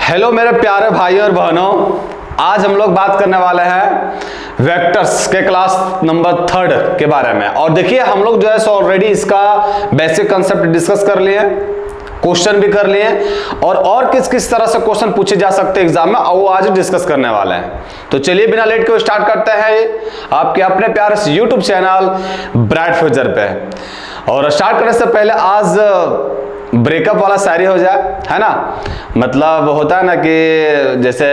Hello मेरे प्यारे भाइयों और बहनों, आज हम लोग बात करने वाले हैं वेक्टर्स के क्लास नंबर 3 के बारे में। और देखिए हम लोग जो है सो ऑलरेडी इसका बेसिक कंसेप्ट डिस्कस कर लिए, क्वेश्चन भी कर लिए और किस किस तरह से क्वेश्चन पूछे जा सकते हैं एग्जाम में, और वो आज डिस्कस करने वाले हैं। तो चलिए बिना लेट के स्टार्ट करते हैं आपके अपने प्यारे से यूट्यूब चैनल ब्राइट फ्यूचर पे। और स्टार्ट करने से पहले आज ब्रेकअप वाला शायरी हो जाए, है ना। मतलब होता है ना कि जैसे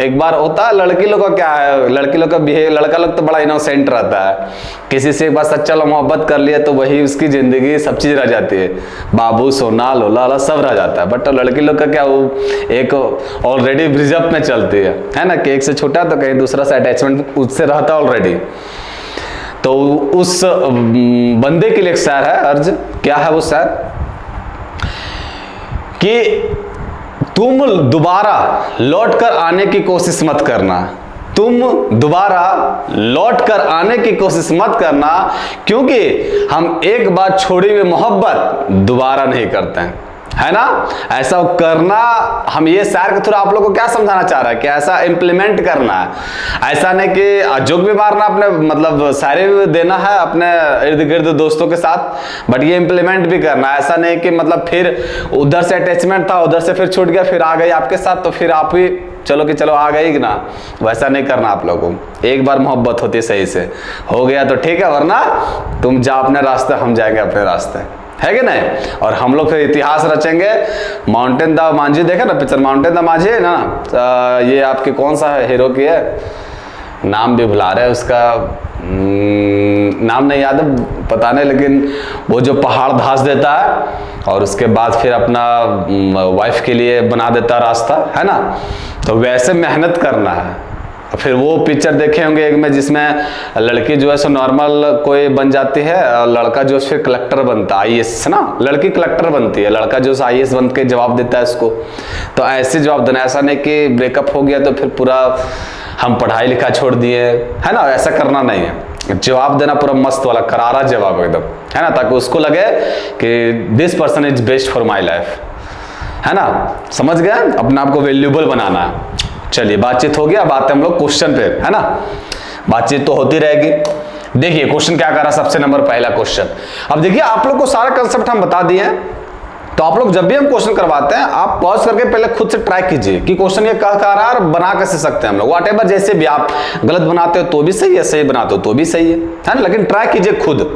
एक बार होता है, लड़की लोग का क्या है, लड़की लोग का बिहेव, लड़का लोग तो बड़ा इनोसेंट रहता है, किसी से एक बार सच्चा मोहब्बत कर लिया तो वही उसकी जिंदगी सब चीज रह जाती है, बाबू सोना लोला सब रह जाता है। बट लड़की लोग का क्या, वो एक ऑलरेडी ब्रिजअप में चलती है ना, कि एक से छोटा तो कहीं दूसरा से अटैचमेंट उससे रहता है ऑलरेडी। तो उस बंदे के लिए एक शायर है, अर्ज क्या है वो शायर, कि तुम दोबारा लौट कर आने की कोशिश मत करना, तुम दोबारा लौट कर आने की कोशिश मत करना, क्योंकि हम एक बार छोड़ी हुई मोहब्बत दोबारा नहीं करते हैं, है ना। ऐसा करना, हम ये शायर के थ्रू आप लोगों को क्या समझाना चाह रहा है कि ऐसा इंप्लीमेंट करना है। ऐसा नहीं कि जोक भी मारना, अपने मतलब शायरी भी देना है अपने इर्द गिर्द दोस्तों के साथ, बट ये इंप्लीमेंट भी करना है। ऐसा नहीं कि मतलब फिर उधर से अटैचमेंट था, उधर से फिर छूट गया, फिर आ गई आपके साथ, तो फिर आप ही चलो कि चलो आ गई ना, वैसा नहीं करना आप लोगों को। एक बार मोहब्बत होती है, सही से हो गया तो ठीक है, वरना तुम जाओ अपने रास्ते, हम जाएंगे अपने रास्ते, है कि नहीं। और हम लोग फिर इतिहास रचेंगे। माउंटेन द मांझी देखे ना पिक्चर, माउंटेन द मांझी है ना, ये आपके कौन सा हीरो की है, नाम भी भुला रहे हैं उसका, नाम नहीं याद है पता नहीं, लेकिन वो जो पहाड़ धंस देता है और उसके बाद फिर अपना वाइफ के लिए बना देता रास्ता, है ना। तो वैसे मेहनत करना है। फिर वो पिक्चर देखे होंगे एक में, जिसमें लड़की जो है सो नॉर्मल कोई बन जाती है और लड़का जो फिर कलेक्टर बनता है, आईएएस, ना, लड़की कलेक्टर बनती है, लड़का जो आईएएस बन के जवाब देता है उसको। तो ऐसे जवाब देना, ऐसा नहीं कि ब्रेकअप हो गया तो फिर पूरा हम पढ़ाई लिखा छोड़ दिए, है ना, ऐसा करना नहीं है। जवाब देना पूरा मस्त वाला करारा जवाब एकदम, है ना, ताकि उसको लगे कि this person is best for my life, है ना, समझ गए, अपने आप को वैल्यूएबल बनाना है। चलिए बातचीत हो गया, बात है हम लोग क्वेश्चन पे, है ना, बातचीत तो होती रहेगी। देखिए क्वेश्चन क्या कर रहा है, सबसे नंबर पहला क्वेश्चन। अब देखिए आप लोग को सारा कंसेप्ट हम बता दिए हैं, तो आप लोग जब भी हम क्वेश्चन करवाते हैं आप पॉज करके पहले खुद से ट्राई कीजिए कि क्वेश्चन ये कह रहा है और बना कैसे सकते हैं हम लोग। व्हाटएवर जैसे भी आप गलत बनाते हो तो भी सही है, सही बनाते हो तो भी सही है ना, लेकिन ट्राई कीजिए खुद,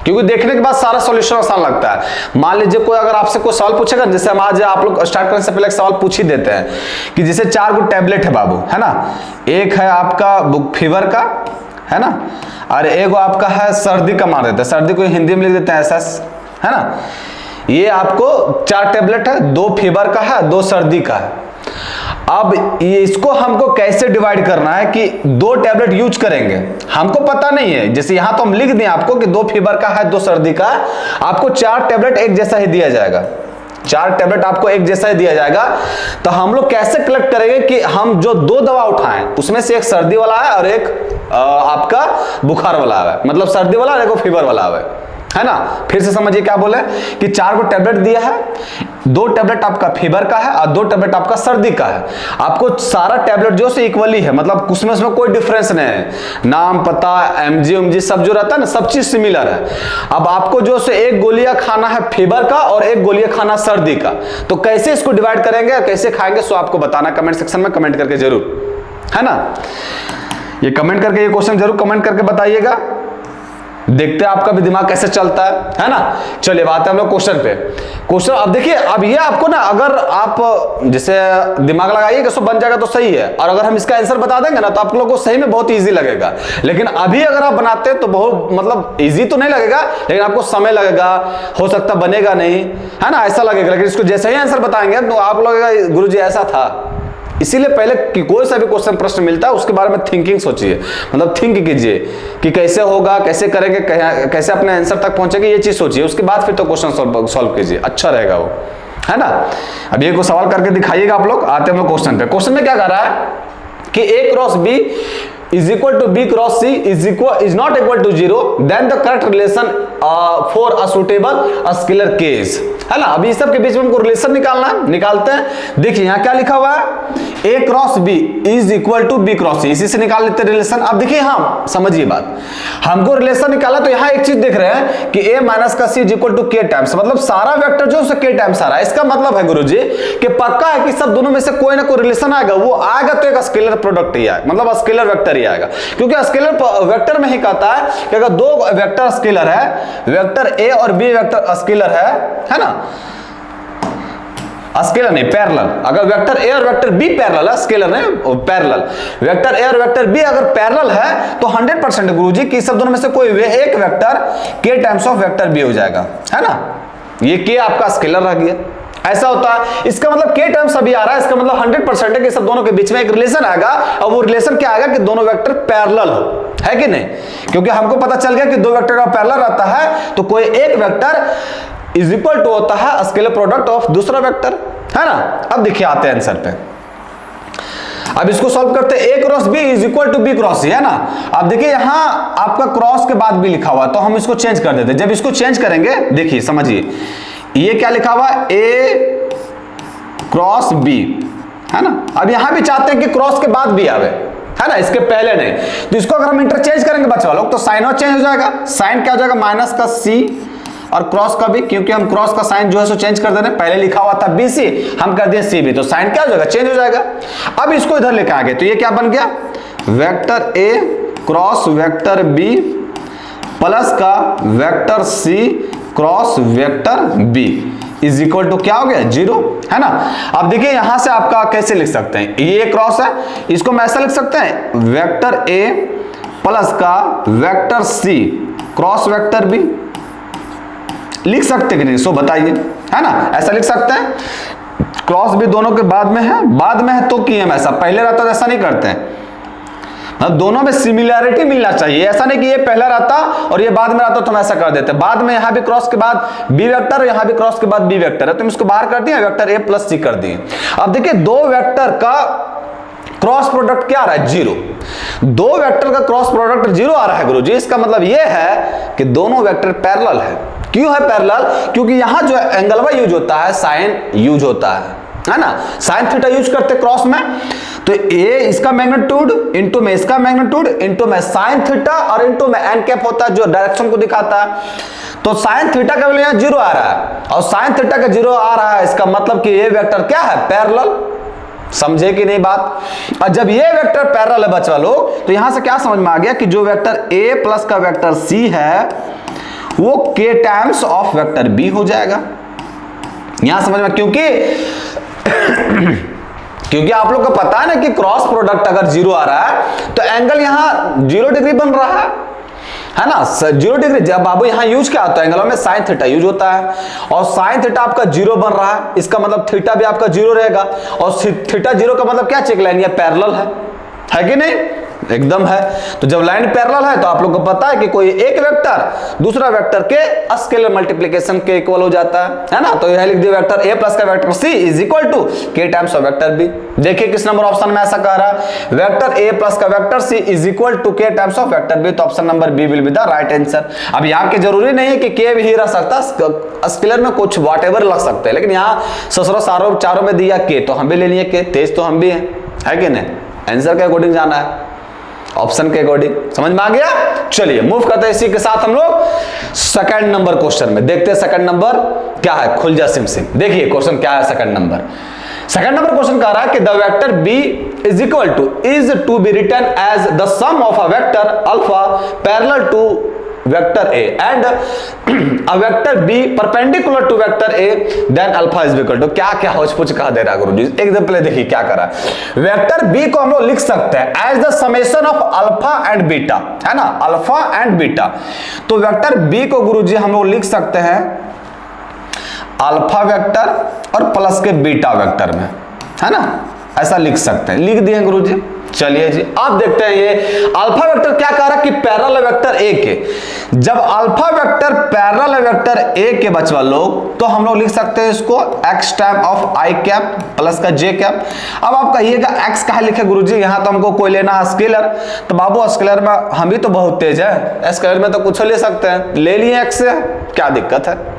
क्योंकि देखने के बाद सारा सॉल्यूशन आसान लगता है। मान लीजिए कोई अगर आपसे कोई सवाल पूछेगा, जैसे हम आज आप लोग स्टार्ट करने से पहले एक सवाल पूछ ही देते हैं कि जैसे 4 गो टैबलेट है बाबू, है ना, एक है आपका फीवर का, है ना, और एक आपका है सर्दी का, मार देते हैं सर्दी को हिंदी में लिख देते हैं एसएस, है ना। ये आपको 4 टैबलेट है, 2 फीवर का है, 2 सर्दी का है। अब इसको हमको कैसे डिवाइड करना है कि 2 टैबलेट यूज करेंगे, हमको पता नहीं है। जैसे यहां तो हम लिख दें आपको कि 2 फीवर का है, 2 सर्दी का है, आपको 4 टैबलेट एक जैसा ही दिया जाएगा, 4 टैबलेट आपको एक जैसा ही दिया जाएगा। तो हम लोग कैसे कलेक्ट करेंगे कि हम जो 2 दवा उठाएं उसमें से एक सर्दी वाला है और एक आपका बुखार वाला है, मतलब सर्दी वाला और एक फीवर वाला है ना। फिर से समझिए क्या बोले कि 4 को टैबलेट दिया है, 2 टैबलेट आपका फीवर का है और 2 टैबलेट आपका सर्दी का है। आपको सारा टैबलेट जो से इक्वली है, मतलब उसमें कोई डिफरेंस नहीं है, नाम पता एमजी सब जो रहता है ना, सब चीज सिमिलर है। अब आपको जो से एक गोलियां खाना है फीवर का और एक गोलियां खाना सर्दी का, तो कैसे इसको डिवाइड करेंगे, कैसे खाएंगे, सो आपको बताना कमेंट सेक्शन में, कमेंट करके जरूर, है ना। ये कमेंट करके ये क्वेश्चन जरूर कमेंट करके बताइएगा, देखते हैं आपका भी दिमाग कैसे चलता है ना। चलिए बात है हम लोग क्वेश्चन पे। क्वेश्चन अब देखिए, अब ये आपको ना, अगर आप जैसे दिमाग लगाइएगा सो बन जाएगा तो सही है, और अगर हम इसका आंसर बता देंगे ना तो आप लोगों को सही में बहुत इजी लगेगा। लेकिन अभी अगर आप बनाते हैं तो बहुत मतलब इजी तो नहीं लगेगा, लेकिन आपको समय लगेगा, हो सकता बनेगा नहीं, है ना, ऐसा लगेगा। लेकिन इसको जैसे ही आंसर बताएंगे तो आप लोग गुरुजी ऐसा था। इसीलिए पहले कि कोई सा भी क्वेश्चन प्रश्न मिलता है उसके बारे में थिंकिंग सोचिए, मतलब थिंक कीजिए कि कैसे होगा, कैसे करेंगे, कैसे अपने आंसर तक पहुंचेंगे, ये चीज सोचिए, उसके बाद फिर तो क्वेश्चन सॉल्व कीजिए, अच्छा रहेगा वो, है ना। अब ये को सवाल करके दिखाइएगा आप लोग। आते हैं हम लोग क्वेश्चन पे। क्वेश्चन में क्या कर रहा है कि A cross B is equal to B cross C is not equal to 0, then the correct relation for a suitable scalar case, है ना। अभी इस सब के बीच में हमको रिलेशन निकालना है, निकालते हैं। देखिए यहाँ क्या लिखा हुआ है, A cross B is equal to B cross C, इसी से निकाल लेते हैं रिलेशन। अब देखिए हाँ समझिए बात, हमको रिलेशन निकाला तो यहाँ एक चीज देख रहे हैं कि A माइनस का C is equal to K times, मतलब सारा वेक्टर जो है K टाइम्स आ रहा है। इसका मतलब है गुरुजी कि पक्का है कि सब दोनों में से कोई ना कोई रिलेशन आएगा, वो आएगा तो एक स्केलर प्रोडक्ट ही आएगा, मतलब स्केलर वेक्टर ही आएगा, क्योंकि स्केलर वेक्टर में ही कहता है कि अगर दो वेक्टर स्केलर है, वेक्टर A और B वेक्टर स्केलर है ना, स्केलर नहीं पैरेलल, अगर वेक्टर A और वेक्टर B पैरेलल है, स्केलर नहीं पैरेलल, वेक्टर A और वेक्टर B अगर पैरेलल है तो 100% गुरुजी कि सब दोनों में से कोई एक vector K times of vector B हो जाएगा, है ना। ये K आपका स्केलर रह गया, ऐसा होता है। इसका मतलब K टाइम्स अभी आ रहा है, इसका मतलब 100% है कि सब दोनों के बीच में एक रिलेशन आएगा, और वो रिलेशन क्या आएगा कि दोनों वेक्टर पैरेलल हो, है कि नहीं, क्योंकि हमको पता चल गया कि दो वेक्टर का पैरेलल रहता है तो कोई एक वेक्टर इज इक्वल टू होता है स्केलर प्रोडक्ट ऑफ दूसरा वेक्टर, है ना। अब देखिए आते हैं आंसर पे, अब इसको सॉल्व करते हैं। A cross B is equal to B cross C, है ना। अब देखिए यहाँ आपका क्रॉस के बाद भी लिखा हुआ है, तो हम इसको चेंज कर देते हैं। जब इसको चेंज करेंगे देखिए समझिए, ये क्या लिखा हुआ है, A क्रॉस B, है ना। अब यहां भी चाहते हैं कि क्रॉस के बाद भी आवे, है ना, इसके पहले नहीं, तो इसको अगर हम इंटरचेंज करेंगे बच्चा लोग तो साइन और चेंज हो जाएगा। साइन क्या हो जाएगा, माइनस का C, और क्रॉस का भी, क्योंकि हम क्रॉस का साइन जो है सो चेंज कर दे रहे हैं, पहले लिखा हुआ था BC, हम कर दिए CB, तो साइन क्या हो जाएगा, चेंज हो जाएगा। अब इसको इधर लेकर आ गए तो ये क्या बन गया, vector A cross vector B plus का vector C cross vector B is equal to क्या हो गया, 0, है ना। अब देखिए यहां से आपका कैसे लिख सकते हैं, ये क्रॉस है, इसको मैं ऐसा लिख सकते हैं, वेक्टर A प्लस का vector C cross vector B, लिख सकते कि नहीं, सो बताइए, है ना, ऐसा लिख सकते हैं। क्रॉस भी दोनों के बाद में है, बाद में है तो किए हम ऐसा, पहले रहता तो ऐसा नहीं करते हैं, मतलब दोनों में सिमिलैरिटी मिलना चाहिए, ऐसा नहीं कि ये पहला रहता और ये बाद में रहता तो हम ऐसा कर देते। बाद में यहाँ भी क्रॉस के बाद B वेक्टर और यहाँ भी क्रॉस के बाद B वेक्टर है, तो हम इसको बाहर कर दिए, वेक्टर A प्लस C कर दिए। अब देखिए दो वेक्टर का क्रॉस प्रोडक्ट क्या आ रहा है, 0, दो वेक्टर का क्रॉस प्रोडक्ट 0 आ रहा है गुरुजी, इसका मतलब ये है कि दोनों वेक्टर पैरेलल है। क्यों है पैरेलल, क्योंकि यहां जो एंगलवा यूज होता है साइन यूज होता है ना, साइन थीटा यूज करते क्रोस में, तो ए इसका मैग्नीट्यूड इंटू में इसका मैग्नीट्यूड इंटू में साइन थीटा और इंटू में एन कैप होता है जो डायरेक्शन को दिखाता है। तो साइन थीटा का वैल्यू यहां 0 आ रहा है और साइन थीटा का 0 आ रहा है, इसका मतलब कि ये वेक्टर क्या है, पैरेलल। समझे कि नहीं बात। और जब ये वेक्टर पैरेलल है बच्चा लोग, तो यहां से क्या समझ में आ गया कि जो वेक्टर ए प्लस का वेक्टर सी है वो के टाइम्स ऑफ वेक्टर बी हो जाएगा। यहां समझ में, क्योंकि आप लोग को पता है ना कि क्रॉस प्रोडक्ट अगर 0 आ रहा है तो एंगल यहां 0 डिग्री बन रहा है ना, 0 डिग्री। जब बाबू यहां यूज क्या होता है, एंगलों में साइन थीटा यूज होता है और साइन थीटा आपका 0 बन रहा है, इसका मतलब थीटा भी आपका 0 रहेगा और थीटा 0 का मतलब क्या, चेक लाइन ये पैरेलल है कि नहीं, एकदम है। तो जब लाइन पैरेलल है तो आप लोग को पता है कि कोई एक वेक्टर दूसरा वेक्टर के स्केलर मल्टीप्लिकेशन के इक्वल हो जाता है ना। तो यह लिख दिया वेक्टर ए प्लस का vector c is equal to k times of vector b. देखिए किस नंबर ऑप्शन में ऐसा कह रहा है, वेक्टर ए प्लस का vector c is equal to k times of vector B, तो option number B will be the right answer. अब यहाँ के जरूरी नहीं है कि के भी रह सकता, स्केलर में कुछ व्हाटएवर लग सकते हैं, लेकिन यहाँ ससुरो सारों चारों में दिया के, तो हम भी ले लिए के, तेज तो हम भी है कि नहीं, आंसर के अकॉर्डिंग जाना है, ऑप्शन के अकॉर्डिंग। समझ में आ गया। चलिए मूव करते हैं इसी के साथ हम लोग सेकंड नंबर क्वेश्चन में, देखते हैं सेकंड नंबर क्या है। खुल जा सिम सिम, देखिए क्वेश्चन क्या है second number. Second number question कह रहा है कि the vector b is equal to is to be written as the sum of a vector alpha parallel to vector a and a vector b perpendicular to vector a then alpha is equal to, क्या क्या होच-पोच कहा दे रहा है गुरुजी। एकदम पहले देखिए क्या कर रहा है, वेक्टर b को हम लोग लिख सकते हैं as the summation of alpha and beta, है ना, अल्फा एंड बीटा। तो वेक्टर b को गुरुजी हम लोग लिख सकते हैं अल्फा वेक्टर और प्लस के बीटा वेक्टर में, है ना, ऐसा लिख सकते हैं, लिख दिए गुरुजी। चलिए जी अब देखते हैं ये अल्फा वेक्टर क्या कह रहा है कि पैरेलल वेक्टर ए के। जब alpha vector parallel vector a के बचवा लोग, तो हम लोग लिख सकते हैं इसको x time of i cap plus का j कैप। अब आप कहिएगा x कहा लिखे गुरुजी, यहां तो हमको कोई लेना है स्केलर, तो बाबू स्केलर में हम भी तो बहुत तेज है, स्केलर में तो कुछ ले सकते हैं, ले लिए x से, क्या दिक्कत है।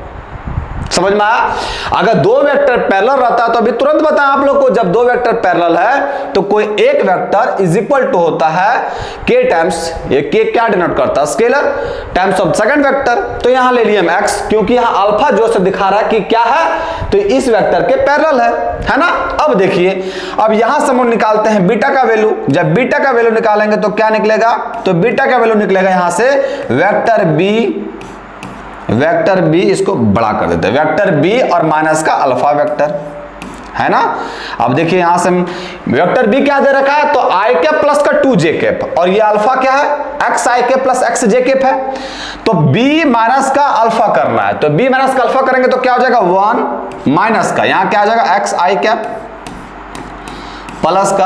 समझ में आया। अगर दो वेक्टर पैरेलल रहता है तो अभी तुरंत बताएं आप लोग को, जब दो वेक्टर पैरेलल है तो कोई एक वेक्टर इज इक्वल टू होता है k टाइम्स, ये k क्या डिनोट करता है, scalar times of second vector. तो यहां ले लिए हम x, क्योंकि यहां अल्फा जो से दिखा रहा है कि क्या है, तो इस वेक्टर के पैरेलल है ना। अब देखिए, अब यहां से हम निकालते हैं बीटा का वैल्यू। जब बीटा का वैल्यू निकालेंगे तो क्या निकलेगा, तो बीटा का वैल्यू निकलेगा यहां से वेक्टर बी, इसको बड़ा कर देते हैं, वेक्टर बी और माइनस का अल्फा वेक्टर, है ना। अब देखिए यहां से वेक्टर बी क्या दे रखा है, तो आई कैप प्लस का 2j कैप, और ये अल्फा क्या है, एक्स आई कैप प्लस एक्स जे कैप है। तो बी माइनस का अल्फा करना है, तो बी माइनस का अल्फा करेंगे तो क्या हो जाएगा 1 माइनस का, यहां क्या आ जाएगा एक्स आई कैप प्लस का,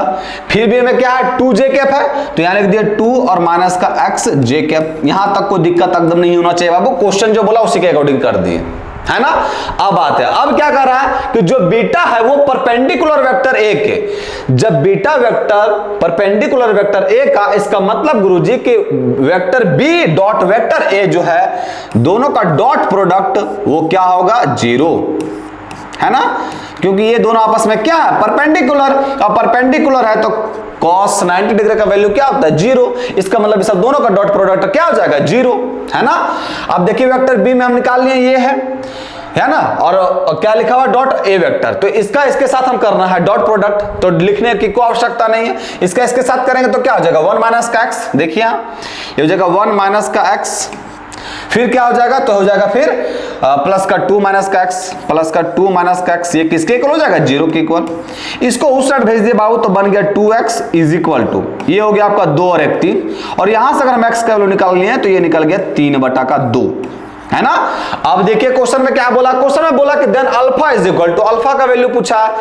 फिर भी में क्या है 2j कैप है, तो यहां लिख दिया 2 और माइनस का x j कैप। यहां तक कोई दिक्कत एकदम नहीं होना चाहिए बाबू, क्वेश्चन जो बोला उसी के अकॉर्डिंग कर दिए, है ना। अब आते हैं, अब क्या कर रहा है कि जो बीटा है वो परपेंडिकुलर वेक्टर ए के, जब beta vector perpendicular vector a का, इसका मतलब गुरुजी कि vector b dot vector a जो है, दोनों का डॉट प्रोडक्ट वो क्या होगा 0, है ना, क्योंकि ये दोनों आपस में क्या है परपेंडिकुलर, अब परपेंडिकुलर है तो cos 90 डिग्री का वैल्यू क्या होता है 0, इसका मतलब इस दोनों का डॉट प्रोडक्ट क्या हो जाएगा 0, है ना। अब देखिए वेक्टर बी में हम निकाल लिए ये है ना, और क्या लिखा हुआ डॉट ए वेक्टर, तो इसका इसके साथ हम करना है डॉट प्रोडक्ट, तो लिखने की कोई आवश्यकता नहीं है, इसका इसके साथ करेंगे तो क्या हो जाएगा 1 माइनस का x, देखिए ये हो जाएगा 1 माइनस का x, फिर क्या हो जाएगा, तो हो जाएगा फिर प्लस का 2 माइनस का x, प्लस का 2 माइनस का x, ये किसके इक्वल हो जाएगा 0 के इक्वल। इसको उस साइड भेज दिए बाबू, तो बन गया 2x इज इक्वल टू, ये हो गया आपका 2 और 1 3, और यहां से अगर हम x का वैल्यू निकाल लिए तो ये निकल गया 3/2, है ना। अब देखिए क्वेश्चन में क्या बोला, क्वेश्चन में बोला कि then alpha is equal to, alpha का वैल्यू पूछा है,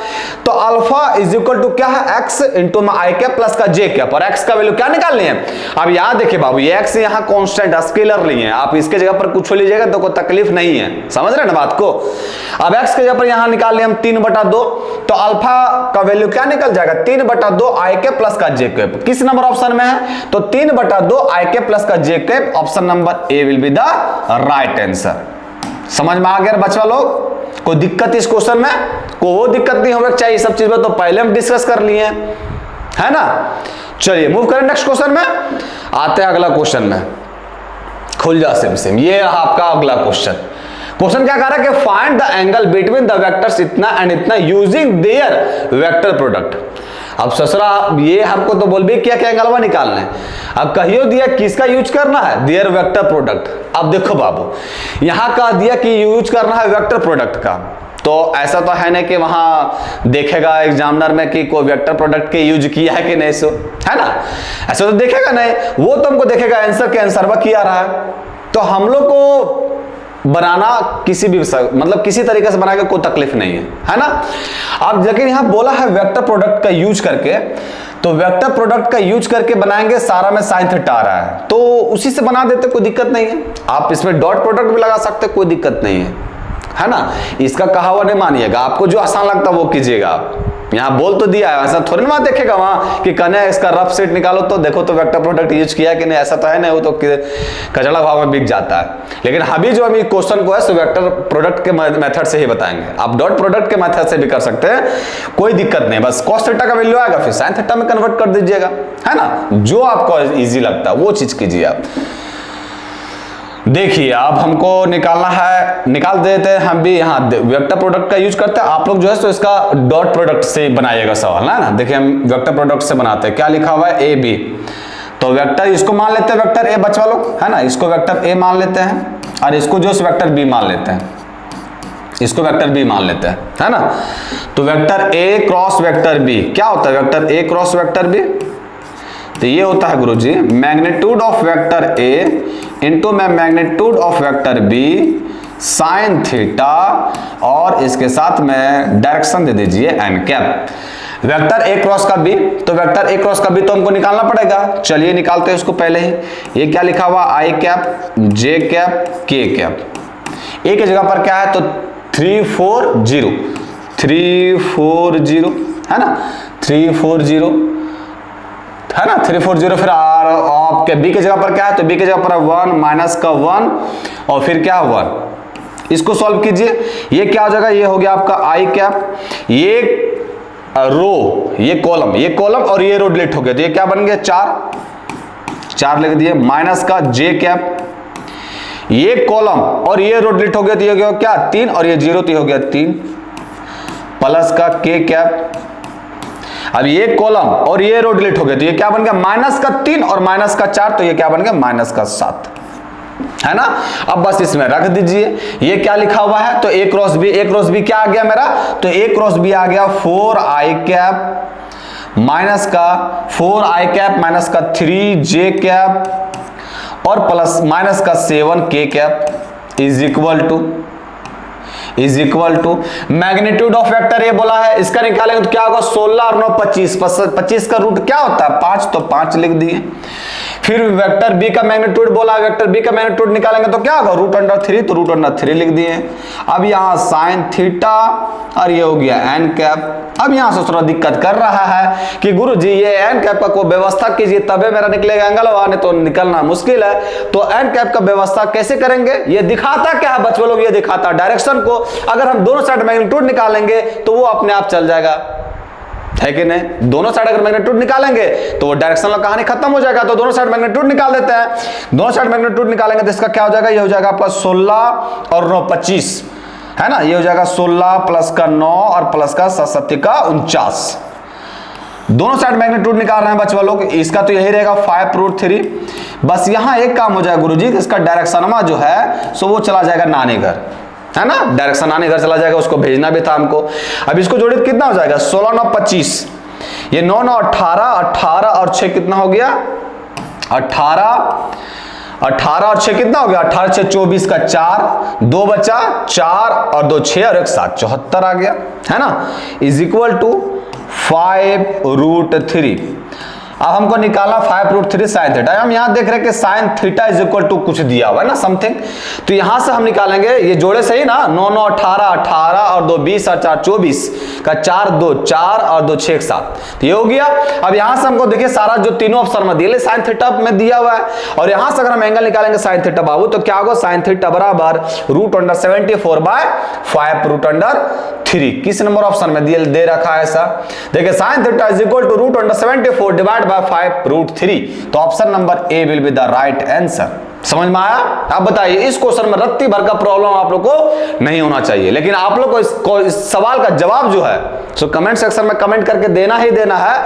तो अल्फा इज इक्वल टू क्या है x इंटू में आई कैप प्लस का j कैप, और x का वैल्यू क्या निकाल लिए हैं। अब यहां देखिए बाबू ये x यहां कांस्टेंट स्केलर लिए हैं, आप इसके जगह पर कुछ लीजिएगा तो कोई तकलीफ नहीं है, समझ रहे हैं ना बात को। अब x के जगह पर यहां निकाल लिए हम 3/2, तो अल्फा का वैल्यू क्या निकल जाएगा 3/2 आई कैप प्लस का j कैप, किस नंबर ऑप्शन में है, तो 3/2 आई कैप प्लस का j cap, option number A will be the right answer. समझ में आ गया बच्चा लोग, कोई दिक्कत इस क्वेश्चन में, कोई दिक्कत नहीं होना चाहिए, सब चीज में तो पहले हम डिस्कस कर लिए है ना। चलिए मूव करें नेक्स्ट क्वेश्चन में, आते हैं अगला क्वेश्चन में, खुल जा सिम, ये आपका अगला क्वेश्चन। क्वेश्चन क्या कह रहा है कि find the angle between the vectors इतना एंड इतना यूजिंग देयर वेक्टर प्रोडक्ट। अब ससुरा ये हमको तो बोल भी क्या एंगलवा निकालना है, अब कहियो दिया किसका यूज करना है, देयर वेक्टर प्रोडक्ट। अब देखो बाबू यहां कह दिया कि यूज करना है वेक्टर प्रोडक्ट का, तो ऐसा तो है नहीं कि वहां देखेगा एग्जामिनर में कि कोई वेक्टर प्रोडक्ट के यूज किया है कि नहीं, सो है ना, ऐसा तो देखेगा नहीं, वो तो हमको देखेगा आंसर के आंसर वह किया रहा है। तो हम लोग को बनाना किसी भी मतलब किसी तरीके से बना के कोई तकलीफ नहीं है ना। अब लेकिन यहां बोला है वेक्टर प्रोडक्ट का यूज करके, तो वेक्टर प्रोडक्ट का यूज करके बनाएंगे, सारा में साइन थीटा आ रहा है तो उसी से बना देते, कोई दिक्कत नहीं है। आप इसमें डॉट प्रोडक्ट भी लगा सकते, कोई दिक्कत नहीं है ना। इसका कहा हुआ नहीं मानिएगा, आपको जो आसान लगता है वो कीजिएगा। आप यहाँ बोल तो दिया है, ऐसा थोड़ी ना देखेगा वहां कि कने इसका रफ सेट निकालो तो देखो तो वेक्टर प्रोडक्ट यूज किया कि नहीं, ऐसा तो है नहीं, वो तो कचड़ा भाव में बिक जाता है। लेकिन अभी जो हम क्वेश्चन को है सो वेक्टर प्रोडक्ट के मेथड से ही बताएंगे, आप डॉट प्रोडक्ट के मेथड से भी कर सकते हैं, कोई दिक्कत नहीं। बस cos थीटा का वैल्यू आएगा फिर sin थीटा में कन्वर्ट कर दीजिएगा, है ना, जो आपको इजी लगता है वो चीज कीजिए आप। देखिए अब हमको निकालना है, निकाल देते हैं हम भी, यहाँ वेक्टर प्रोडक्ट का यूज करते हैं। आप लोग जो है तो इसका डॉट प्रोडक्ट से बनाइएगा सवाल, है ना। देखिए हम वेक्टर प्रोडक्ट से बनाते हैं, क्या लिखा हुआ है ए बी, तो वेक्टर इसको मान लेते हैं वेक्टर ए बच्चा लोग, है ना, इसको वेक्टर ए मान लेते हैं और इसको जो वेक्टर बी मान लेते हैं, इसको वेक्टर बी मान लेते हैं, है ना। तो वेक्टर ए क्रॉस वेक्टर बी क्या होता है, वेक्टर ए क्रॉस वेक्टर बी, तो ये होता है गुरुजी magnitude of vector A into में magnitude of vector B sine theta, और इसके साथ में डायरेक्शन दे दीजिए एन कैप। वेक्टर ए क्रॉस का बी, तो वेक्टर ए क्रॉस का बी तो हमको निकालना पड़ेगा। चलिए निकालते हैं उसको पहले ही। ये क्या लिखा हुआ, आई कैप जे कैप के कैप। ए की जगह पर क्या है तो 340 है ना, 340 है ना, 340। फिर आर आपके बी की जगह पर क्या है तो बी की जगह पर 1 माइनस का 1 और फिर क्या 1। इसको सॉल्व कीजिए, ये क्या हो जाएगा, ये हो गया आपका आई कैप, ये रो, ये कॉलम और ये रो डिलीट हो गया, तो ये क्या बन गया 4 लिख दिए, माइनस का जे कैप, ये कॉलम और ये रो डिलीट हो गया, तो ये हो गया क्या 3 और ये 0 तो हो गया 3, प्लस का के कैप। अब ये कॉलम और ये रो डिलीट हो गया, तो ये क्या बन गया माइनस का 3 और माइनस का 4, तो ये क्या बन गया माइनस का 7, है ना। अब बस इसमें रख दीजिए, ये क्या लिखा हुआ है तो ए क्रॉस बी क्या आ गया मेरा, तो ए क्रॉस बी आ गया 4 आई कैप माइनस का 4 आई कैप माइनस का 3 जे कैप और प्लस माइनस का 7 k cap is equal to magnitude of vector a बोला है, इसका निकालेंगे तो क्या होगा 16 और 9 25, 25 का रूट क्या होता है 5, तो 5 लिख दिए। फिर वेक्टर बी का मैग्नीट्यूड बोला, वेक्टर बी का मैग्नीट्यूड निकालेंगे तो क्या होगा √3, तो √3 लिख दिए। अब यहाँ साइन थीटा और ये हो गया एन कैप। अब यहाँ से थोड़ा दिक्कत कर रहा है कि गुरुजी ये एन कैप का को व्यवस्था कीजिए तबे मेरा निकलेगा एंगल, नहीं तो निकलना मुश्किल है। तो एन कैप का व्यवस्था कैसे करेंगे, ये दिखाता क्या है बच्चों लोग, ये दिखाता डायरेक्शन को। अगर हम दोनों साइड मैग्नीट्यूड निकालेंगे तो वो अपने आप चल जाएगा, है कि नहीं। दोनों साइड अगर मैग्नीट्यूड निकालेंगे तो वो डायरेक्शनल कहानी खत्म हो जाएगा, तो दोनों साइड मैग्नीट्यूड निकाल देते हैं। दोनों साइड मैग्नीट्यूड निकालेंगे तो इसका क्या हो जाएगा, ये हो जाएगा आपका 16 और 9 25, है ना। ये हो जाएगा 16 प्लस का 9 और प्लस का 7 का 49। दोनों साइड मैग्नीट्यूड निकाल रहे हैं बच्चों लोग, इसका तो यही रहेगा 5√3। बस यहां एक काम हो जाएगा गुरुजी, इसका डायरेक्शनमा जो है सो वो चला जाएगा नानी घर, है ना, डायरेक्शन नानी घर चला जाएगा, उसको भेजना भी था हमको। अब इसको जोड़े तो कितना हो जाएगा 16 9 25, ये 9 9 18, 18 और 6 कितना हो गया 18 और 6 कितना हो गया 18 6 24 का 4, 2 बचा 4 और 2 6 और 1 7 74 आ गया, है ना, इज इक्वल टू 5√3। अब हमको निकालना 5√3 साइन थीटा। हम यहाँ देख रहे हैं कि sine theta is equal to कुछ दिया हुआ है ना समथिंग, तो यहां से हम निकालेंगे, ये जोड़े सही ना 9 9 18 18 और 2 20 और 4 24 का 4 2 4 और 2 6 7, तो ये हो गया। अब यहां से हमको देखिए सारा जो तीनों ऑप्शन में दिए साइन थीटा में दिया हुआ है, और यहां से अगर हम एंगल निकालेंगे साइन थीटा बाबू तो क्या होगा साइन थीटा बराबर √74/5√3। किस नंबर ऑप्शन में दे रखा है ऐसा, देखिए sine theta is equal to √74 divide by 5√3, तो option number A will be the right answer. समझ में आया। आप बताइए इस क्वेश्चन में रत्ती भर का प्रॉब्लम आप लोग को नहीं होना चाहिए, लेकिन आप लोग को इस सवाल का जवाब जो है सो कमेंट सेक्शन में कमेंट करके देना ही देना है,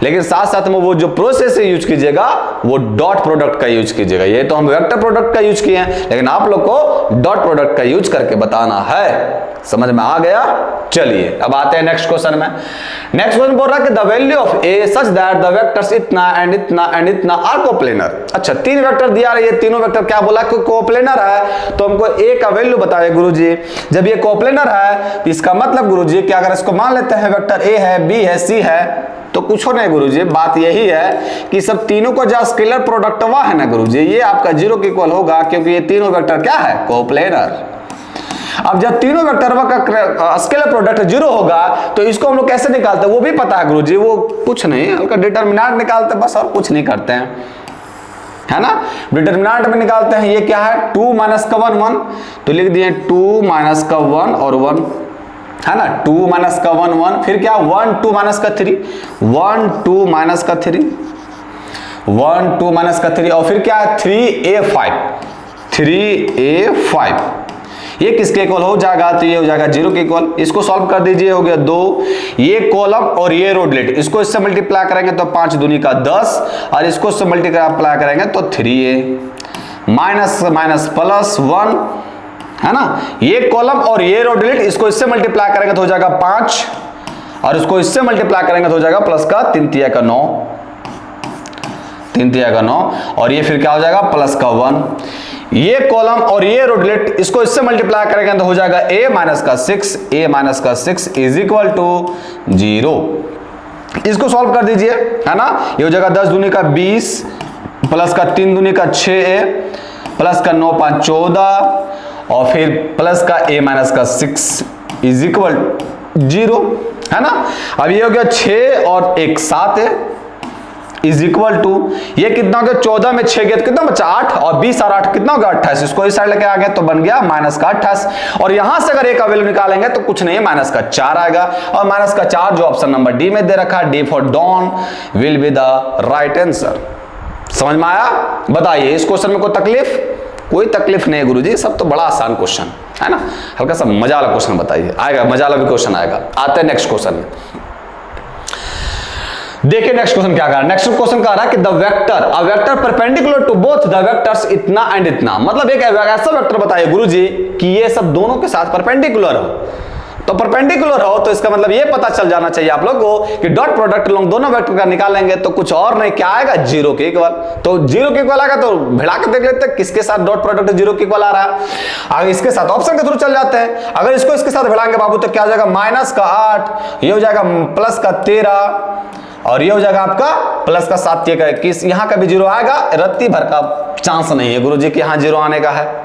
लेकिन साथ साथ में वो जो प्रोसेस यूज कीजिएगा वो डॉट प्रोडक्ट का यूज कीजिएगा। ये तो हम वेक्टर प्रोडक्ट का यूज किए हैं, लेकिन आप लोग को डॉट प्रोडक्ट का यूज करके बताना है। समझ में आ गया। चलिए अब आते हैं नेक्स्ट क्वेश्चन में। नेक्स्ट क्वेश्चन बोल रहा है कि the value of A such that the vectors इतना एंड इतना एंड इतना आर कोप्लेनर। अच्छा 3 वेक्टर दिया है, ये तीनों वेक्टर क्या बोला कि कोप्लेनर है, तो हमको ए का वैल्यू बताइए गुरुजी। जब ये कोप्लेनर है तो इसका मतलब गुरुजी कि अगर इसको मान लेते हैं वेक्टर ए है बी है सी है, तो कुछ नहीं गुरुजी, बात यही है कि सब तीनों को जो स्केलर प्रोडक्ट हुआ है ना गुरुजी, ये आपका 0 के इक्वल होगा, क्योंकि ये तीनों वेक्टर क्या है कोप्लेनर। अब जब तीनों वेक्टर का स्केलर प्रोडक्ट 0 होगा तो इसको हम लोग कैसे निकालते हैं वो भी पता है गुरुजी, वो कुछ नहीं हल्का डिटरमिनेंट निकालते हैं बस, और कुछ नहीं करते हैं, है ना। डिटरमिनेंट में निकालते हैं, ये क्या है 2 माइनस का 1 1, तो लिख दिए 2 माइनस का 1 और 1, है ना, 2 माइनस का 1 1, फिर क्या 1 2 माइनस का 3 1 2 माइनस का 3 1 2 माइनस का 3, और फिर क्या है 3a5 ये किसके इक्वल हो जाएगा, तो ये हो जाएगा 0 के इक्वल। इसको सॉल्व कर दीजिए, हो गया 2, ये कॉलम और ये रो डिलीट, इसको इससे मल्टीप्लाई करेंगे तो 5 दूनी का 10, और इसको इससे मल्टीप्लाई करेंगे तो 3a माइनस माइनस प्लस 1, है ना। ये कॉलम और ये रो डिलीट, इसको इससे मल्टीप्लाई करेंगे तो हो जाएगा 5, और इसको इससे मल्टीप्लाई करेंगे तो हो जाएगा प्लस का 3 तिया का 9 3 तिया का 9, और ये फिर क्या हो जाएगा प्लस का 1। ये कॉलम और ये रो डिलीट, इसको इससे मल्टीप्लाई करेंगे तो हो जाएगा a माइनस का 6 इज इक्वल टू 0। इसको सॉल्व कर दीजिए, है ना। ये हो जाएगा 10 दूनी का 20 प्लस का 3 दूनी का 6 प्लस का 9 5 14 और फिर प्लस का a माइनस का 6 इज इक्वल 0, है ना। अब ये हो गया 6 और 1 7 है इज इक्वल टू, ये कितना हो गया 14 में 6 गया तो कितना बचा 8 और 20 और 8 कितना हो गया 28, इसको इस साइड लेके आ गए तो बन गया माइनस का 28 और यहां से अगर a का वैल्यू निकालेंगे तो कुछ नहीं माइनस का 4 आएगा और माइनस का 4 जो ऑप्शन नंबर डी में दे रखा है, D for Don will be the right answer. समझ में आया? बताइए इस क्वेश्चन में कोई तकलीफ? कोई तकलीफ नहीं है गुरुजी, सब तो बड़ा आसान क्वेश्चन है ना, हल्का सा मजा वाला क्वेश्चन बताइए, आएगा मजा वाला भी क्वेश्चन आएगा। आते हैं नेक्स्ट क्वेश्चन में। देखिए नेक्स्ट क्वेश्चन क्या कह रहा है। नेक्स्ट क्वेश्चन कह रहा है कि the vector a vector perpendicular to both the vectors इतना एंड इतना, मतलब एक ऐसा वेक्टर बताइए गुरुजी कि ये सब दोनों के साथ परपेंडिकुलर हो। तो परपेंडिकुलर हो तो इसका मतलब ये पता चल जाना चाहिए आप लोग को कि डॉट प्रोडक्ट लोग दोनों वेक्टर का निकालेंगे तो कुछ और नहीं, क्या आएगा 0 के इक्वल। तो 0 के इक्वल आएगा तो भिड़ा के देख लेते हैं किसके साथ डॉट प्रोडक्ट 0 के इक्वल आ रहा है। आगे इसके साथ ऑप्शन के थ्रू चल जाते हैं, अगर इसको इसके साथ भिड़ाएंगे बाबू तो क्या हो जाएगा माइनस का 8, ये हो जाएगा प्लस का 13 और ये हो जाएगा आपका प्लस का 7 का 21। यहाँ का भी 0 आएगा, रत्ती भर का चांस नहीं है गुरुजी कि यहाँ 0 आने का है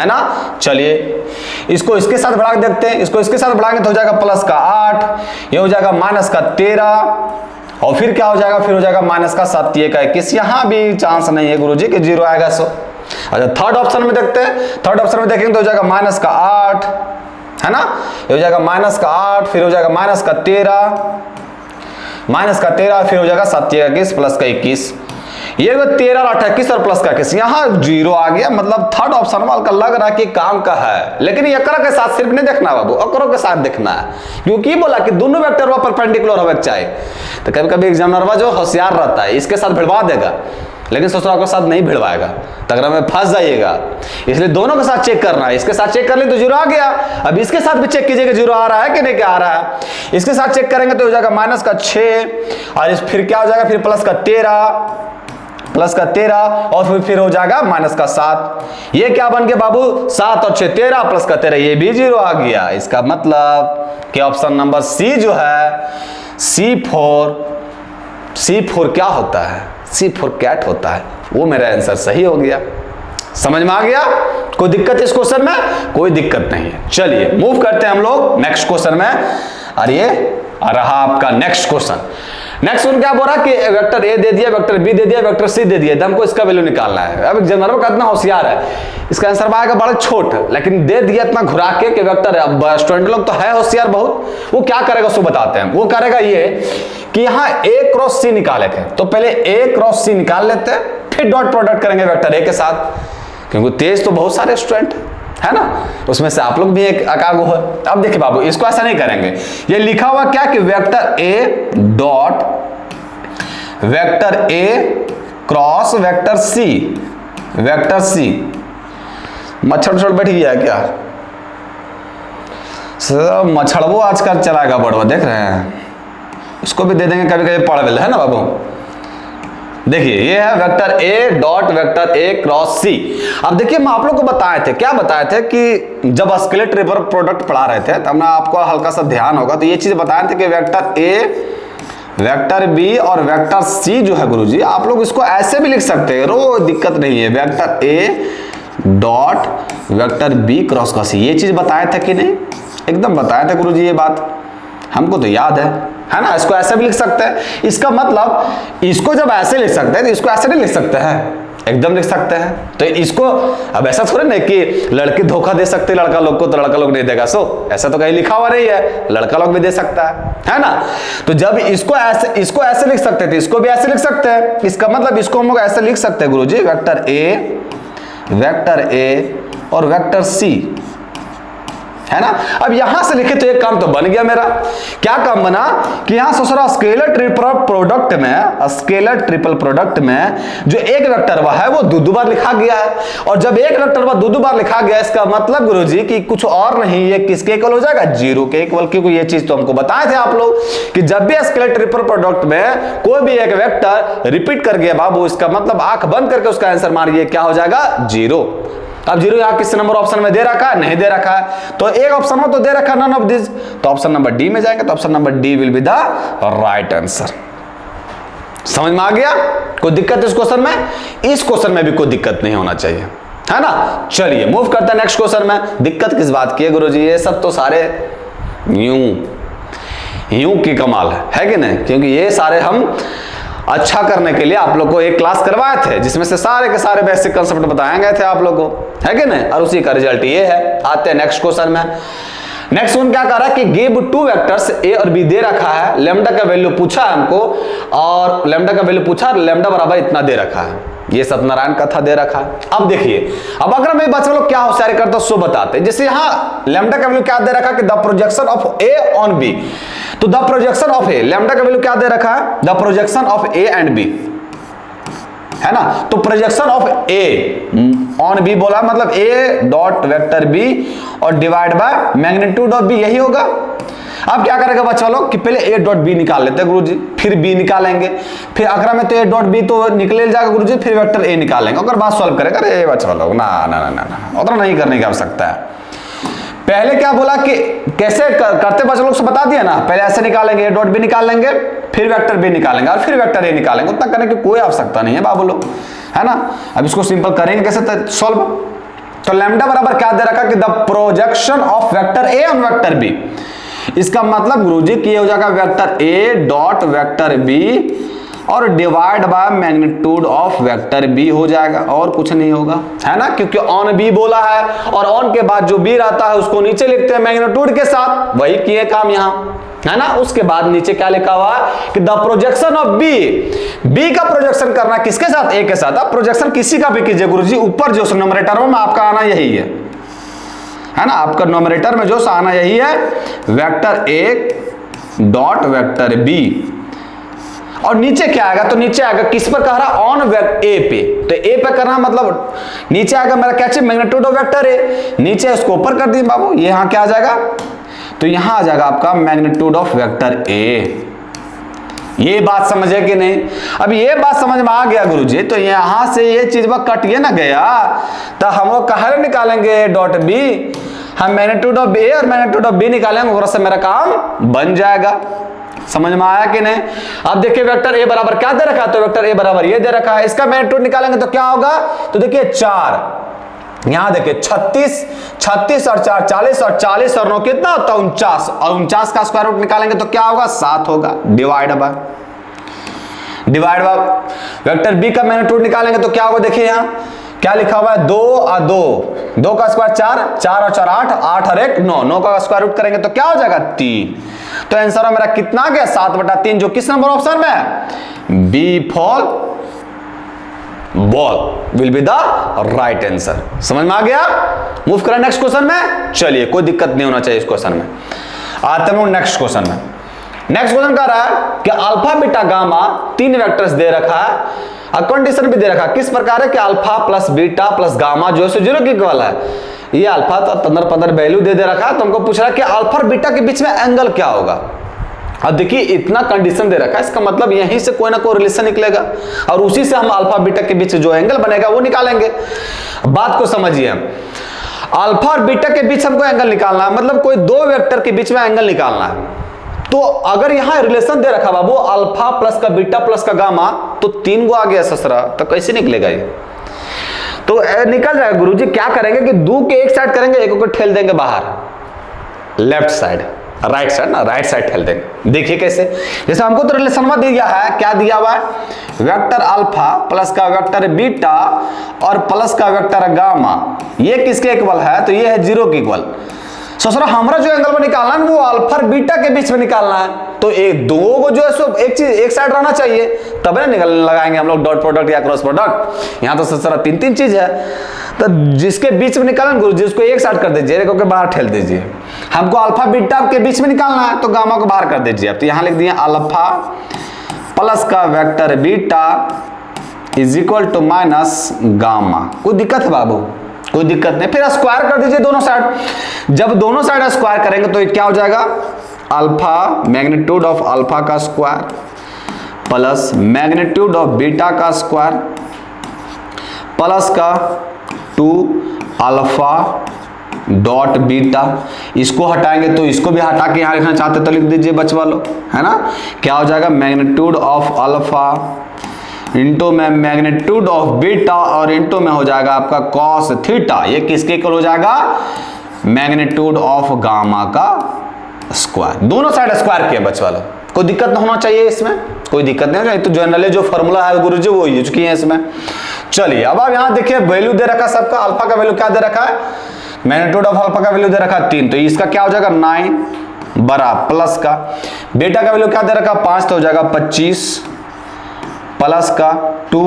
ना। चलिए इसको इसके साथ बढ़ा के देखते हैं, इसको इसके साथ बढ़ाएंगे तो हो जाएगा प्लस का 8, ये हो जाएगा माइनस का 13 और फिर क्या हो जाएगा, फिर हो जाएगा माइनस का 7 का 21। यहाँ भी चांस नहीं है गुरुजी कि 0 आएगा। सो अच्छा थर्ड ऑप्शन में देखते हैं, थर्ड ऑप्शन में देखेंगे तो हो जाएगा माइनस का 8, है ना, ये हो जाएगा माइनस का 8, फिर हो जाएगा माइनस का 13 फिर हो जाएगा 7 का 21 प्लस का 21, ये 13 और 21 और प्लस का 21, यहाँ 0 आ गया। मतलब थर्ड ऑप्शन वाला लग रहा है कि काम का है, लेकिन एकरा के साथ सिर्फ नहीं देखना बाबू, अकरों के साथ देखना है, क्योंकि बोला कि दोनों वेक्टर वह परपेंडिकुलर होवे चाहिए। तो कभी कभी एग्जामिनर जो होशियार रहता है इसके साथ भिड़वा देगा लेकिन ससुराल के साथ नहीं भिड़वाएगा, तगड़ा में फंस जाइएगा। इसलिए दोनों के साथ चेक करना है, इसके साथ चेक कर ले तो 0 आ गया, अब इसके साथ भी चेक कीजिएगा 0 आ रहा है कि नहीं, क्या आ रहा है। इसके साथ चेक करेंगे तो हो जाएगा माइनस का 6 और फिर क्या हो जाएगा, फिर प्लस का 13 और फिर हो जाएगा माइनस का 7। ये क्या बन गया बाबू 7 और 6 13 प्लस का 13, ये भी 0 आ गया। इसका मतलब कि ऑप्शन नंबर सी जो है C4 क्या होता है, C4 कैट होता है, वो मेरा आंसर सही हो गया। समझ में आ गया? कोई दिक्कत इस क्वेश्चन में? कोई दिक्कत नहीं है। चलिए मूव करते हैं हम लोग नेक्स्ट क्वेश्चन में। और ये रहा आपका नेक्स्ट क्वेश्चन। नेक्स्ट क्वेश्चन क्या बोल रहा है कि वेक्टर ए दे दिया, वेक्टर बी दे दिया, वेक्टर सी दे दिया, हमको इसका वैल्यू निकालना है। अब जनरल का इतना होशियार है, इसका आंसर आएगा बड़ा छोट, लेकिन दे दिया इतना घुरा के कि वेक्टर है। अब स्टूडेंट लोग तो है होशियार बहुत, वो क्या करेगा उसको बताते हैं। वो करेगा ये कि यहाँ A क्रॉस C निकाले थे, तो पहले A क्रॉस C निकाल लेते हैं, फिर डॉट प्रोडक्ट करेंगे वेक्टर A के साथ, क्योंकि तेज तो बहुत सारे स्टूडेंट है ना, उसमें से आप लोग भी एक अकागो है। अब देखिए बाबू इसको ऐसा नहीं करेंगे, ये लिखा हुआ क्या कि vector A dot vector A cross vector C मच्छर बैठ गया क्या सर, मच्छरवो आजकल चलाएगा बड़वा, देख रहे हैं, इसको भी दे देंगे कभी कभी पढ़ वेल, है ना बाबू। देखिए ये है vector A dot vector A cross C। अब देखिए मैं आप लोग को बताए थे, क्या बताए थे कि जब स्केलर ट्रिपल प्रोडक्ट पढ़ा रहे थे तब ना आपको हल्का सा ध्यान होगा, तो ये चीज बताए थे कि वेक्टर A वेक्टर B और वेक्टर C जो है गुरुजी, आप लोग इसको ऐसे भी लिख सकते हैं, रो दिक्कत नहीं है, vector A dot vector B cross का C। ये चीज बताए थे कि नहीं? एकदम बताए थे गुरुजी, ये बात हमको तो याद है ना। इसको ऐसे भी लिख सकते हैं, इसका मतलब इसको जब ऐसे लिख सकते हैं तो इसको ऐसे नहीं लिख सकते हैं, एकदम लिख सकते हैं। तो इसको अब ऐसा थोड़े ना कि लड़के धोखा दे सकते लड़का लोग को तो लड़का लोग नहीं देगा, सो ऐसा तो कहीं लिखा हुआ नहीं है, लड़का लोग भी दे सकता है ना। तो जब इसको ऐसे लिख सकते थे, इसको भी ऐसे लिख सकते हैं, इसका मतलब इसको हम लोग ऐसे लिख सकते हैं गुरुजी, वेक्टर A और वेक्टर C, है ना। अब यहां से लिखे तो एक काम तो बन गया मेरा। क्या काम बना कि यहां सोचरा स्केलर ट्रिपल प्रोडक्ट में जो एक वेक्टर हुआ है वो दो बार लिखा गया है, और जब एक वेक्टर हुआ दो बार लिखा गया, इसका मतलब गुरुजी कि कुछ और नहीं, ये किसके इक्वल हो जाएगा 0 के इक्वल। क्योंकि ये चीज तो हमको बताए थे आप लोग कि जब भी स्केलर ट्रिपल प्रोडक्ट में कोई भी एक वेक्टर रिपीट कर गया बाबू, इसका मतलब आंख बंद करके उसका आंसर मारिए, क्या हो जाएगा 0। अब 0 यहाँ किस नंबर ऑप्शन में दे रखा है? नहीं दे रखा है, तो एक ऑप्शन में तो दे रखा है नन ऑफ दिस, तो ऑप्शन नंबर डी में जाएंगे, तो option number D will be the right answer. समझ में आ गया? कोई दिक्कत इस क्वेश्चन में? इस क्वेश्चन में भी कोई दिक्कत नहीं होना चाहिए, है ना। चलिए मूव करते हैं नेक्स्ट क्वेश्चन में। दिक्कत किस बात की है गुरुजी? ये सब तो सारे यूं की कमाल है कि नहीं? क्योंकि ये सारे हम अच्छा करने के लिए आप लोग को एक क्लास करवाए थे, जिसमें से सारे के सारे बेसिक कंसेप्ट बताए गए थे आप लोग को, है कि नहीं? और उसी का रिजल्ट ये है। आते हैं नेक्स्ट क्वेश्चन में। नेक्स्ट वन क्या कह रहा है कि गिव टू वेक्टर्स ए और बी दे रखा है, लैम्डा का वैल्यू पूछा है हमको, और लैम्डा का वैल्यू पूछा, लैम्डा बराबर इतना दे रखा है, ये सत्यनारायण कथा दे रखा है। अब देखिए, अब अगर मैं बच्चे लोग क्या होशियारी करते हैं सो बताते हैं। जैसे यहाँ लैम्डा का वैल्यू क्या दे रखा है कि the projection of A on B, तो the projection of A, lambda का वैल्यू क्या दे रखा है? The projection of A and B, है ना। तो projection of A on B बोला, मतलब ए डॉट वेक्टर बी और divide by magnitude of B, यही होगा। अब क्या करेगा बच्चा लोग कि पहले ए डॉट बी निकाल लेते हैं गुरुजी, फिर बी निकालेंगे, फिर अगर में तो ए डॉट बी तो निकले जाएगा गुरुजी, फिर वेक्टर ए निकालेंगे, अगर बात सॉल्व करेगा। अरे बच्चा लोग ना ना ना ना उतना नहीं करने की आवश्यकता है। पहले क्या बोला कि कैसे करते बच्चे लोग से बता दिया ना, पहले ऐसे निकालेंगे, ए डॉट बी निकाल लेंगे, फिर वेक्टर बी निकालेंगे और फिर वेक्टर ए निकालेंगे। उतना करने की कोई आवश्यकता नहीं है बाबू लोग, है ना। अब इसको सिंपल करेंगे कैसे सॉल्व? तो लैम्डा बराबर क्या दे रखा कि the projection of vector A on vector B, इसका मतलब गुरुजी कि ये हो जाएगा वेक्टर ए डॉट वेक्टर बी और divide by magnitude of vector B हो जाएगा, और कुछ नहीं होगा, है ना। क्योंकि ऑन बी बोला है और ऑन के बाद जो बी रहता है उसको नीचे लिखते हैं मैग्नीट्यूड के साथ, वही किए काम यहाँ, है ना। उसके बाद नीचे क्या लिखा हुआ है कि the projection of b, b का प्रोजेक्शन करना किसके साथ? ए के साथ। अब प्रोजेक्शन किसी का भी कीजिए गुरुजी, ऊपर जो न्यूमरेटर में आपका आना यही है ना। आपका न्यूमरेटर में जो आना यही है वेक्टर ए डॉट वेक्टर बी, और नीचे क्या आएगा? तो नीचे आएगा किस पर कह रहा? ऑन ए पे, तो ए पे करना मतलब नीचे आएगा मेरा क्या चाहिए? मैग्नीट्यूड ऑफ वेक्टर ए, नीचे इसको ऊपर कर दिए बाबू, ये यहां क्या आ जाएगा? तो यहां आ जाएगा आपका मैग्नीट्यूड ऑफ वेक्टर ए। ये बात समझे कि नहीं? अब ये बात समझ में आ गया गुरुजी, तो यहां से ये चीज कट ये ना गया, तो हम लोग कहाँ निकालेंगे? डॉट बी, हम मैग्नीट्यूड ऑफ ए और मैग्नीट्यूड ऑफ बी निकालेंगे, और से मेरा काम बन जाएगा। समझ में आया कि नहीं? अब देखिए वेक्टर ए बराबर क्या दे रखा है? तो वेक्टर ए बराबर ये दे रखा है, इसका मैग्नीट्यूड निकालेंगे तो क्या होगा? तो देखिए 4, यहां देखिए 36 और 4 40, और 40 और 9 कितना होता है? 49, और 49 का स्क्वायर रूट निकालेंगे तो क्या होगा? 7 होगा। डिवाइड बाय वेक्टर बी का मैग्नीट्यूड निकालेंगे तो क्या होगा? देखिए यहां क्या लिखा हुआ है? 2 और 2 का स्क्वायर 4, 4 और 4 8, 8 और 1 9, 9 का स्क्वायर रूट करेंगे तो क्या हो जाएगा? 3। तो आंसर मेरा कितना आ गया? 7/3, जो किस नंबर ऑप्शन में है? B for ball will be the right answer. समझ में आ गया? मूव करें नेक्स्ट क्वेश्चन में। चलिए कोई दिक्कत नहीं होना चाहिए इस क्वेश्चन में। आते हैं नेक्स्ट क्वेश्चन में। नेक्स्ट क्वेश्चन कह रहा है कि अल्फा बीटा गामा 3 वेक्टर्स दे रखा है, और कंडीशन भी दे रखा है। किस प्रकार है कि alpha plus beta plus gamma जो है 0 के इक्वल है। ये अल्फा तो तंदर वैल्यू दे रखा है, तो हमको पूछ रहा है कि अल्फा और बीटा के बीच में एंगल क्या होगा। अब देखिए इतना कंडीशन दे रखा है, इसका मतलब यहीं से कोई ना कोई रिलेशन निकलेगा, और उसी से हम अल्फा बीटा के बीच जो एंगल बनेगा वो निकालेंगे। बात को समझिए, अल्फा और बीटा के बीच हमको एंगल निकालना है, मतलब कोई 2 वेक्टर के बीच में एंगल निकालना है। तो अगर यहां रिलेशन दे रखा बाबू अल्फा प्लस का बीटा प्लस का गामा, तो 3 गो आ गया ससरा, तो कैसे निकलेगा ये? तो निकल जाएगा गुरुजी। क्या करेंगे कि 2 के एक साइड करेंगे, एक को ठेल देंगे बाहर, लेफ्ट साइड, राइट साइड ना, राइट साइड ठेल देंगे। देखिए कैसे, जैसे हमको तो रिलेशन में दिया है, क्या दिया हुआ है? वेक्टर अल्फा प्लस का वेक्टर बीटा और प्लस का वेक्टर गामा, ये किसके इक्वल है? तो ये है 0 के इक्वल। ससुरा हमारा जो एंगल में निकालना है वो अल्फा और बीटा के बीच में निकालना है, तो एक दो को जो है सो एक चीज एक साइड रहना चाहिए, तब ना निकल लगाएंगे हम लोग डॉट प्रोडक्ट या क्रॉस प्रोडक्ट। यहाँ तो ससुरा 3 चीज है, तो जिसके बीच में निकालना गुरु जी उसको एक साइड कर दीजिए, एक बाहर ठेल दीजिए। हमको अल्फा बीटा के बीच में निकालना है तो गामा को बाहर कर दीजिए। अब तो यहाँ लिख दिए अल्फा प्लस का vector beta is equal to minus gamma. कोई दिक्कत है बाबू? कोई दिक्कत नहीं। फिर स्क्वायर कर दीजिए दोनों साइड। जब दोनों साइड स्क्वायर करेंगे तो क्या हो जाएगा? अल्फा मैग्नीट्यूड ऑफ अल्फा का square plus magnitude of beta का स्क्वायर प्लस का 2 अल्फा डॉट बीटा, इसको हटाएंगे तो इसको भी हटा के यहाँ लिखना चाहते तो लिख दीजिए बच्चा वालों, है ना। क्या हो जाएगा, मैग्नीट्यूड ऑफ अल्फा इंटू में मैग्नीट्यूड ऑफ बीटा और इंटू में हो जाएगा आपका कॉस थीटा। ये किसके इक्वल हो जाएगा, मैग्नीट्यूड ऑफ गामा का स्क्वायर। दोनों साइड स्क्वायर किया बच्चा वालों, कोई दिक्कत ना होना चाहिए इसमें, कोई दिक्कत नहीं है। तो जनरली जो फॉर्मूला है गुरुजी वो यूज किए हैं इसमें। चलिए अब आप यहाँ देखिए वैल्यू दे रखा सबका, अल्फा का वैल्यू क्या दे रखा है, मैग्नीट्यूड ऑफ अल्फा का वैल्यू दे रखा 3, तो इसका क्या हो जाएगा 9 बरा प्लस का, बीटा का वैल्यू क्या दे रखा 5 तो हो जाएगा 25 प्लस का 2,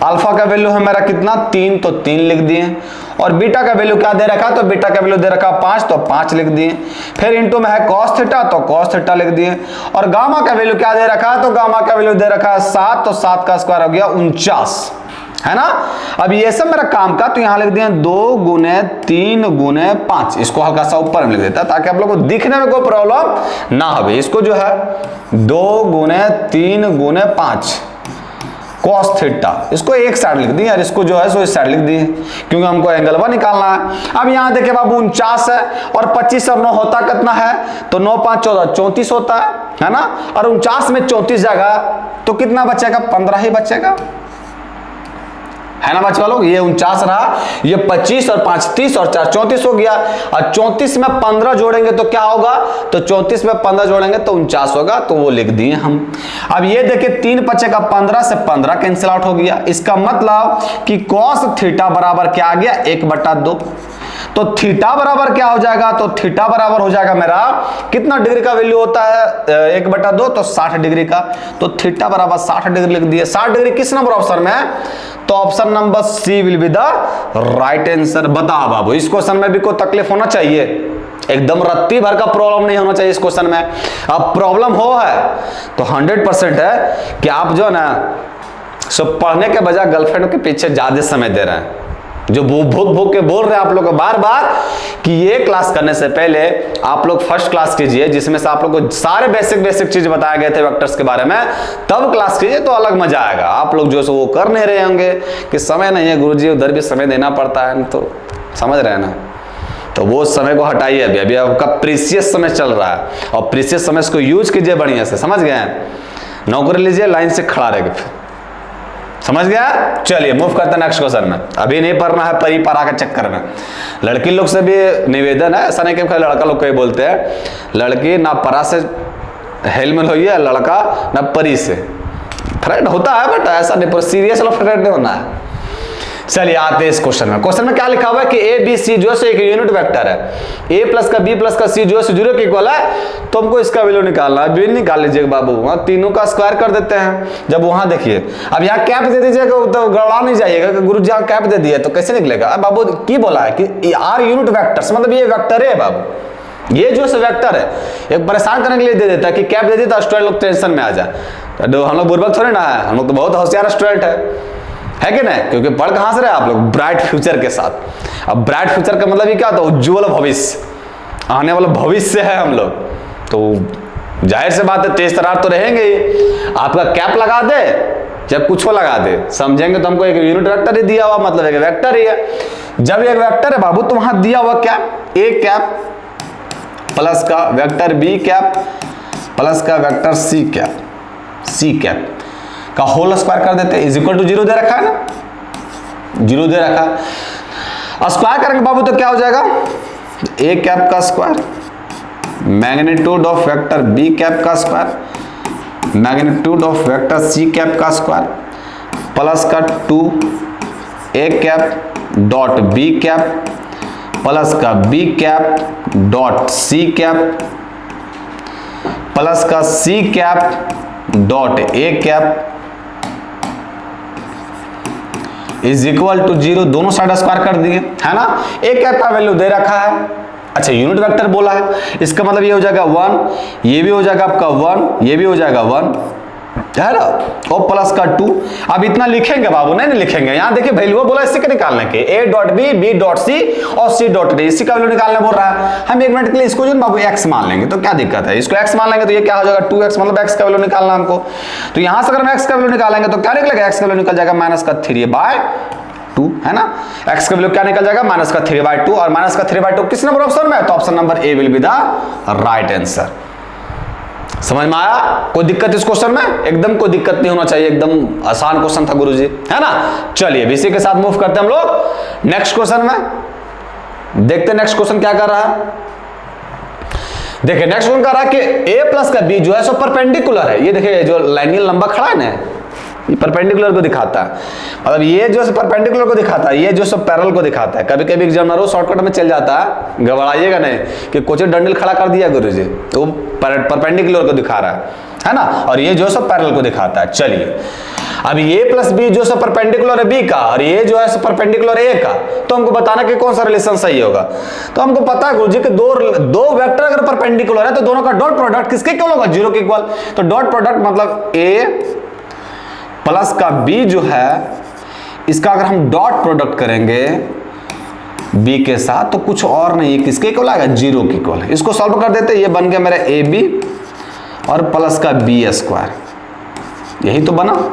अल्फा का वैल्यू है मेरा कितना 3 तो 3 लिख दिए, और बीटा का वैल्यू क्या दे रखा, तो बीटा का वैल्यू दे रखा 5 तो 5 लिख दिए, फिर इंटू में है कॉस थीटा तो कॉस थीटा लिख दिए, और गामा का वैल्यू क्या दे रखा, तो गामा का वैल्यू दे रखा 7 तो 7 का स्क्वायर हो गया 49, है ना। अब ये सब मेरा काम का, तो यहां लिख दिए 2 गुने 3 गुने 5, इसको हल्का सा ऊपर में लिख देता ताकि आप लोगों को दिखने में कोई प्रॉब्लम ना हो। इसको जो है 2 गुने 3 गुने 5 कॉस थीटा, इसको एक साइड लिख दी, और इसको जो है सो इस साइड लिख दी, क्योंकि हमको एंगल वन निकालना है। अब यहाँ देखिए बाबू 49 है और 25 और 9 होता कितना है, तो 9 5 14 34 होता है ना, और 49 में 34 जाएगा तो कितना बचेगा, 15 ही बचेगा, है ना बच्चा लोग। ये 49 रहा, ये 25 और 5 30 और 4 34 हो गया, और 34 में 15 जोड़ेंगे तो क्या होगा, तो 34 में 15 जोड़ेंगे तो 49 होगा, तो वो लिख दिए हम। अब ये देखिए 3 बचेगा 15 से 15 कैंसिल आउट हो गया, इसका मतलब कि cos थीटा बराबर क्या आ गया 1/2, तो थीटा बराबर क्या हो जाएगा, तो थीटा बराबर हो जाएगा मेरा कितना डिग्री का वैल्यू होता है 1/2, तो 60 डिग्री का, तो थीटा बराबर 60 डिग्री लिख दिए। 60 डिग्री किस नंबर ऑप्शन में है, तो option number C will be the right answer. बताओ बाबू इस क्वेश्चन में भी कोई तकलीफ होना चाहिए, एकदम रत्ती भर का प्रॉब्लम नहीं होना चाहिए इस क्वेश्चन में। अब प्रॉब्लम हो है तो 100% है कि आप जो है ना सो पढ़ने के बजाय गर्लफ्रेंड के पीछे ज्यादा समय दे रहे हैं, जो भूख के बोल रहे हैं आप लोग को बार बार कि ये क्लास करने से पहले आप लोग फर्स्ट क्लास कीजिए, जिसमें से आप लोग को सारे बेसिक चीज बताए गए थे वेक्टर्स के बारे में, तब क्लास कीजिए तो अलग मजा आएगा। आप लोग जो सो वो कर नहीं रहे होंगे कि समय नहीं है गुरुजी, उधर भी समय देना पड़ता है, तो समझ रहे हैं ना, तो वो समय को हटाइए। अभी आपका प्रीसियस समय चल रहा है, और प्रीसियस समय को यूज कीजिए बढ़िया से, समझ गए। नौकरी लीजिए, लाइन से खड़ा रहेगा, समझ गया। चलिए मूव करते हैं नेक्स्ट क्वेश्चन में। अभी नहीं पढ़ना है परी परा के चक्कर में। लड़की लोग से भी निवेदन है, ऐसा नहीं कि लड़का लोग कहीं बोलते हैं, लड़की ना परा से हेल में होइए, लड़का ना परी से। फ्रेंड होता है बट ऐसा नहीं, पर सीरियस वाला फ्रेंड नहीं होना है। चलिए आते हैं इस क्वेश्चन में। क्वेश्चन में क्या लिखा हुआ है कि ए बी सी जो है एक यूनिट वेक्टर है, ए प्लस का बी प्लस का सी जो है 0 के इक्वल है, तो हमको इसका वैल्यू निकालना है। वैल्यू निकाल लीजिएगा बाबू, वहां तीनों का स्क्वायर कर देते हैं। जब वहां देखिए अब यहाँ कैप दे दीजिएगा तो गड़बड़ा नहीं जाइएगा कि गुरु जी यहाँ कैप दे दिया तो कैसे निकलेगा। अब बाबू की बोला है कि आर यूनिट वेक्टर्स, मतलब ये वेक्टर है बाबू, ये जो वेक्टर है एक परेशान करने के लिए दे देता है कि कैप दे देता है, स्टूडेंट लोग टेंशन में आ जाए। तो हम लोग बुर्बक थोड़े ना है, हम लोग तो बहुत होशियार स्टूडेंट है कि नहीं, क्योंकि पढ़ कहां से रहे आप लोग, ब्राइट फ्यूचर के साथ। अब ब्राइट फ्यूचर का मतलब ये क्या होता है, उज्ज्वल भविष्य, आने वाला भविष्य है हम लोग, तो जाहिर से बात है तेज तरार तो रहेंगे ही। आपका कैप लगा दे जब कुछ लगा दे, समझेंगे तो हमको एक यूनिट वेक्टर ही दिया हुआ, मतलब एक वेक्टर ही है। जब एक वेक्टर है बाबू तो वहां दिया हुआ क्या, ए कैप प्लस का वेक्टर बी कैप प्लस का वेक्टर सी कैप का होल स्क्वायर कर देते हैं, इज इक्वल टू 0 दे रखा है ना, 0 दे रखा है। स्क्वायर करेंगे बाबू तो क्या हो जाएगा, ए कैप का square magnitude of vector B cap का square magnitude of vector C cap का स्क्वायर प्लस का 2 A cap dot B cap plus का B cap dot C cap plus का C cap dot A cap is equal to 0, दोनों side square कर दिए, है ना। ए कैप का वैल्यू दे रखा है, अच्छा यूनिट वेक्टर बोला है, इसका मतलब ये हो जाएगा 1, ये भी हो जाएगा आपका 1, ये भी हो जाएगा 1, है ना, और प्लस का 2। अब इतना लिखेंगे बाबू, नहीं लिखेंगे, यहाँ देखिए वैल्यू बोला इसी के निकालने के, a dot b b dot c और सी डॉट डी, इसी का वैल्यू निकालने बोल रहा है। हम एक मिनट के लिए इसको जो बाबू x मान लेंगे, तो क्या दिक्कत है, इसको x मान लेंगे तो ये क्या हो जाएगा 2x, मतलब x का वैल्यू निकालना हमको। तो यहां से अगर हम x का वैल्यू निकालेंगे तो क्या निकलेगा, x का वैल्यू निकल जाएगा -3/2 2, है ना। x का वैल्यू क्या निकल जाएगा, -3/2, और -3/2 किस नंबर ऑप्शन में है, तो option number A will be the right answer. समझ में आया, कोई दिक्कत इस क्वेश्चन में, एकदम कोई दिक्कत नहीं होना चाहिए, एकदम आसान क्वेश्चन था गुरुजी, है ना। चलिए इसी के साथ मूव करते हैं हम लोग नेक्स्ट क्वेश्चन में। देखते हैं नेक्स्ट क्वेश्चन क्या कर रहा है। देखिए नेक्स्ट क्वेश्चन कर रहा है कि a प्लस का b जो है सो परपेंडिकुलर है। ये देखिए जो लाइनियल लंबा खड़ा है ना, ये परपेंडिकुलर को दिखाता है, मतलब ये जो परपेंडिकुलर को दिखाता है, ये जो सब पैरेलल को दिखाता है। कभी कभी एग्जामिनर शॉर्टकट में चल जाता है, घबराइएगा नहीं कि कोई डंडल खड़ा कर दिया गुरुजी, तो परपेंडिकुलर को दिखा रहा है ना, और ये जो सब पैरेलल को दिखाता है। चलिए अब ये प्लस बी जो सब परपेंडिकुलर है बी का, और ये जो है परपेंडिकुलर ए का, तो हमको बताना कि कौन सा रिलेशन सही होगा। तो हमको पता है गुरुजी कि दो वेक्टर अगर परपेंडिकुलर है तो दोनों का डॉट प्रोडक्ट किसके इक्वल होगा, 0 के इक्वल। तो डॉट प्रोडक्ट मतलब ए प्लस का बी जो है, इसका अगर हम डॉट प्रोडक्ट करेंगे बी के साथ तो कुछ और नहीं, किसके इक्वल आएगा, 0 के इक्वल। इसको सॉल्व कर देते हैं, ये बन गया मेरा ए बी और प्लस का बी स्क्वायर, यही तो बना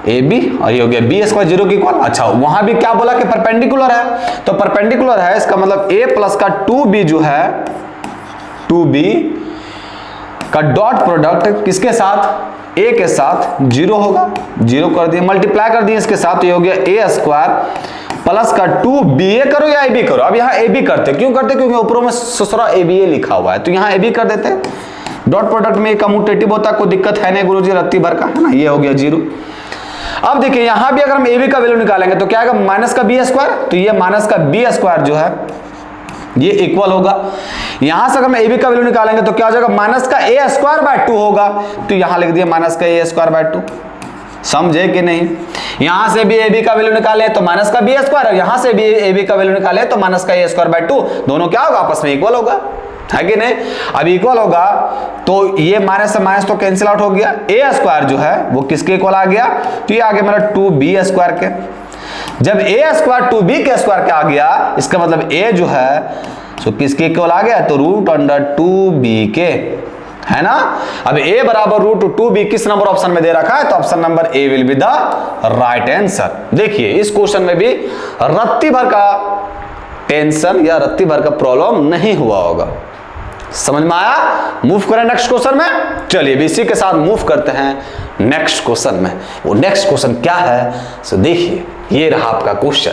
ए बी, और ये हो गया बी स्क्वायर 0 के इक्वल। अच्छा वहां भी क्या बोला कि परपेंडिकुलर है, तो परपेंडिकुलर है इसका मतलब ए प्लस का 2b जो है 2b का डॉट प्रोडक्ट किसके साथ, ए के साथ 0 होगा, 0 कर दिए, मल्टीप्लाई कर दिए इसके साथ, तो ये हो गया ए स्क्वायर प्लस का 2ba करो या ab करो। अब यहाँ ab करते, क्यों करते, क्योंकि ऊपरों में ससुरा aba लिखा हुआ है, तो यहाँ ab कर देते। डॉट प्रोडक्ट में कम्यूटेटिव होता है, कोई दिक्कत है नहीं गुरुजी, रत्ती भर का, है ना। ये हो गया 0। अब देखिए यहां भी अगर हम ab का वैल्यू निकालेंगे तो क्या आएगा, माइनस का बी स्क्वायर, तो ये माइनस का बी स्क्वायर जो है ये इक्वल होगा। यहां से अगर हम ab का वैल्यू निकालेंगे तो क्या हो जाएगा, माइनस का a स्क्वायर बाय 2 होगा, तो यहां लिख दिया माइनस का a स्क्वायर बाय 2। समझे कि नहीं, यहां से भी ab का वैल्यू निकाले तो माइनस का बी स्क्वायर, और यहां से भी ab का वैल्यू निकाले तो माइनस का a स्क्वायर बाय 2, दोनों क्या होगा, आपस में इक्वल होगा, है कि नहीं। अब इक्वल होगा तो ये माइनस से माइनस तो कैंसिल आउट हो गया, a स्क्वायर जो है वो किसके इक्वल आ गया, तो ये आ गया मेरा 2b स्क्वायर के। जब a स्क्वायर 2b के स्क्वायर के आ गया, इसका मतलब a जो है सो किसके इक्वल आ गया, तो रूट अंडर 2b के, है ना। अब a बराबर रूट 2b किस नंबर ऑप्शन में दे रखा है, तो option number A will be the right answer. देखिए इस क्वेश्चन में भी रत्ती भर का टेंशन या रत्ती भर का प्रॉब्लम नहीं हुआ होगा। समझ में आया, मूव करें नेक्स्ट क्वेश्चन में। चलिए इसी के साथ मूव करते हैं नेक्स्ट क्वेश्चन में। वो नेक्स्ट क्वेश्चन क्या है, सो देखिए ये रहा आपका क्वेश्चन,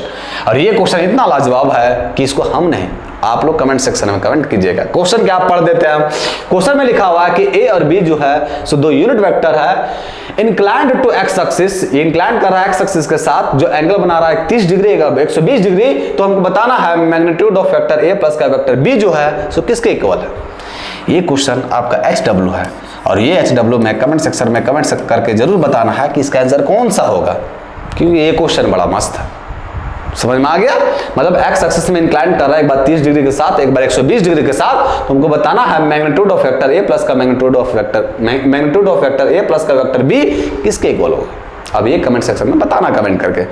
और ये क्वेश्चन इतना लाजवाब है कि इसको हम नहीं, आप लोग कमेंट सेक्शन में कमेंट कीजिएगा। क्वेश्चन क्या आप पढ़ देते हैं। क्वेश्चन में लिखा हुआ है कि ए और बी जो है सो दो यूनिट वेक्टर है, इंक्लाइंड टू एक्स एक्सिस, ये इंक्लाइंड कर रहा है एक्स एक्सिस के साथ, जो एंगल बना रहा है 30 डिग्री का 120 डिग्री। तो हमको बताना है magnitude of vector A plus का वेक्टर बी जो है सो किसके इक्वल है। ये क्वेश्चन आपका HW है, और ये HW में कमेंट सेक्शन में कमेंट करके जरूर बताना है कि इसका आंसर कौन सा होगा, क्योंकि ये क्वेश्चन बड़ा मस्त है। समझ में आ गया, मतलब एक्स एक्सिस में इंक्लाइन कर रहा है, एक बार 30 डिग्री के साथ, एक बार 120 डिग्री के साथ। तुमको बताना है magnitude of vector A plus का magnitude of vector A plus का वेक्टर बी किसके इक्वल होगा। अब ये कमेंट सेक्शन में बताना कमेंट करके।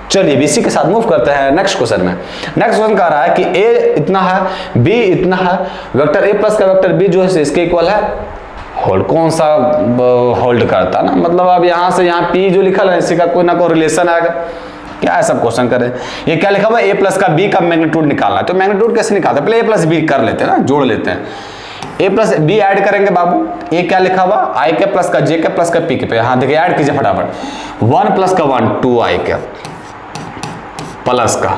चलिए इसी के साथ मूव करते हैं नेक्स्ट क्वेश्चन में। नेक्स्ट क्वेश्चन कह रहा है कि ए इतना है, बी इतना है, वेक्टर ए प्लस का वेक्टर बी जो है इसके इक्वल है। होल्ड कौन सा होल्ड करता ना, मतलब अब यहाँ से यहाँ पी जो लिखा है इसी का कोई ना कोई रिलेशन आएगा। क्या है सब क्वेश्चन करें। ये क्या लिखा हुआ है, ए प्लस का बी का मैग्नीट्यूड निकालना है। तो मैग्नीट्यूड कैसे निकालते हैं, पहले ए प्लस बी कर लेते हैं ना, जोड़ लेते हैं। ए प्लस बी ऐड करेंगे बाबू, ए क्या लिखा हुआ, आई के प्लस का जे के प्लस का पी के पे। हाँ देखिए ऐड कीजिए फटाफट, 1 प्लस का 1 2 आई के प्लस का,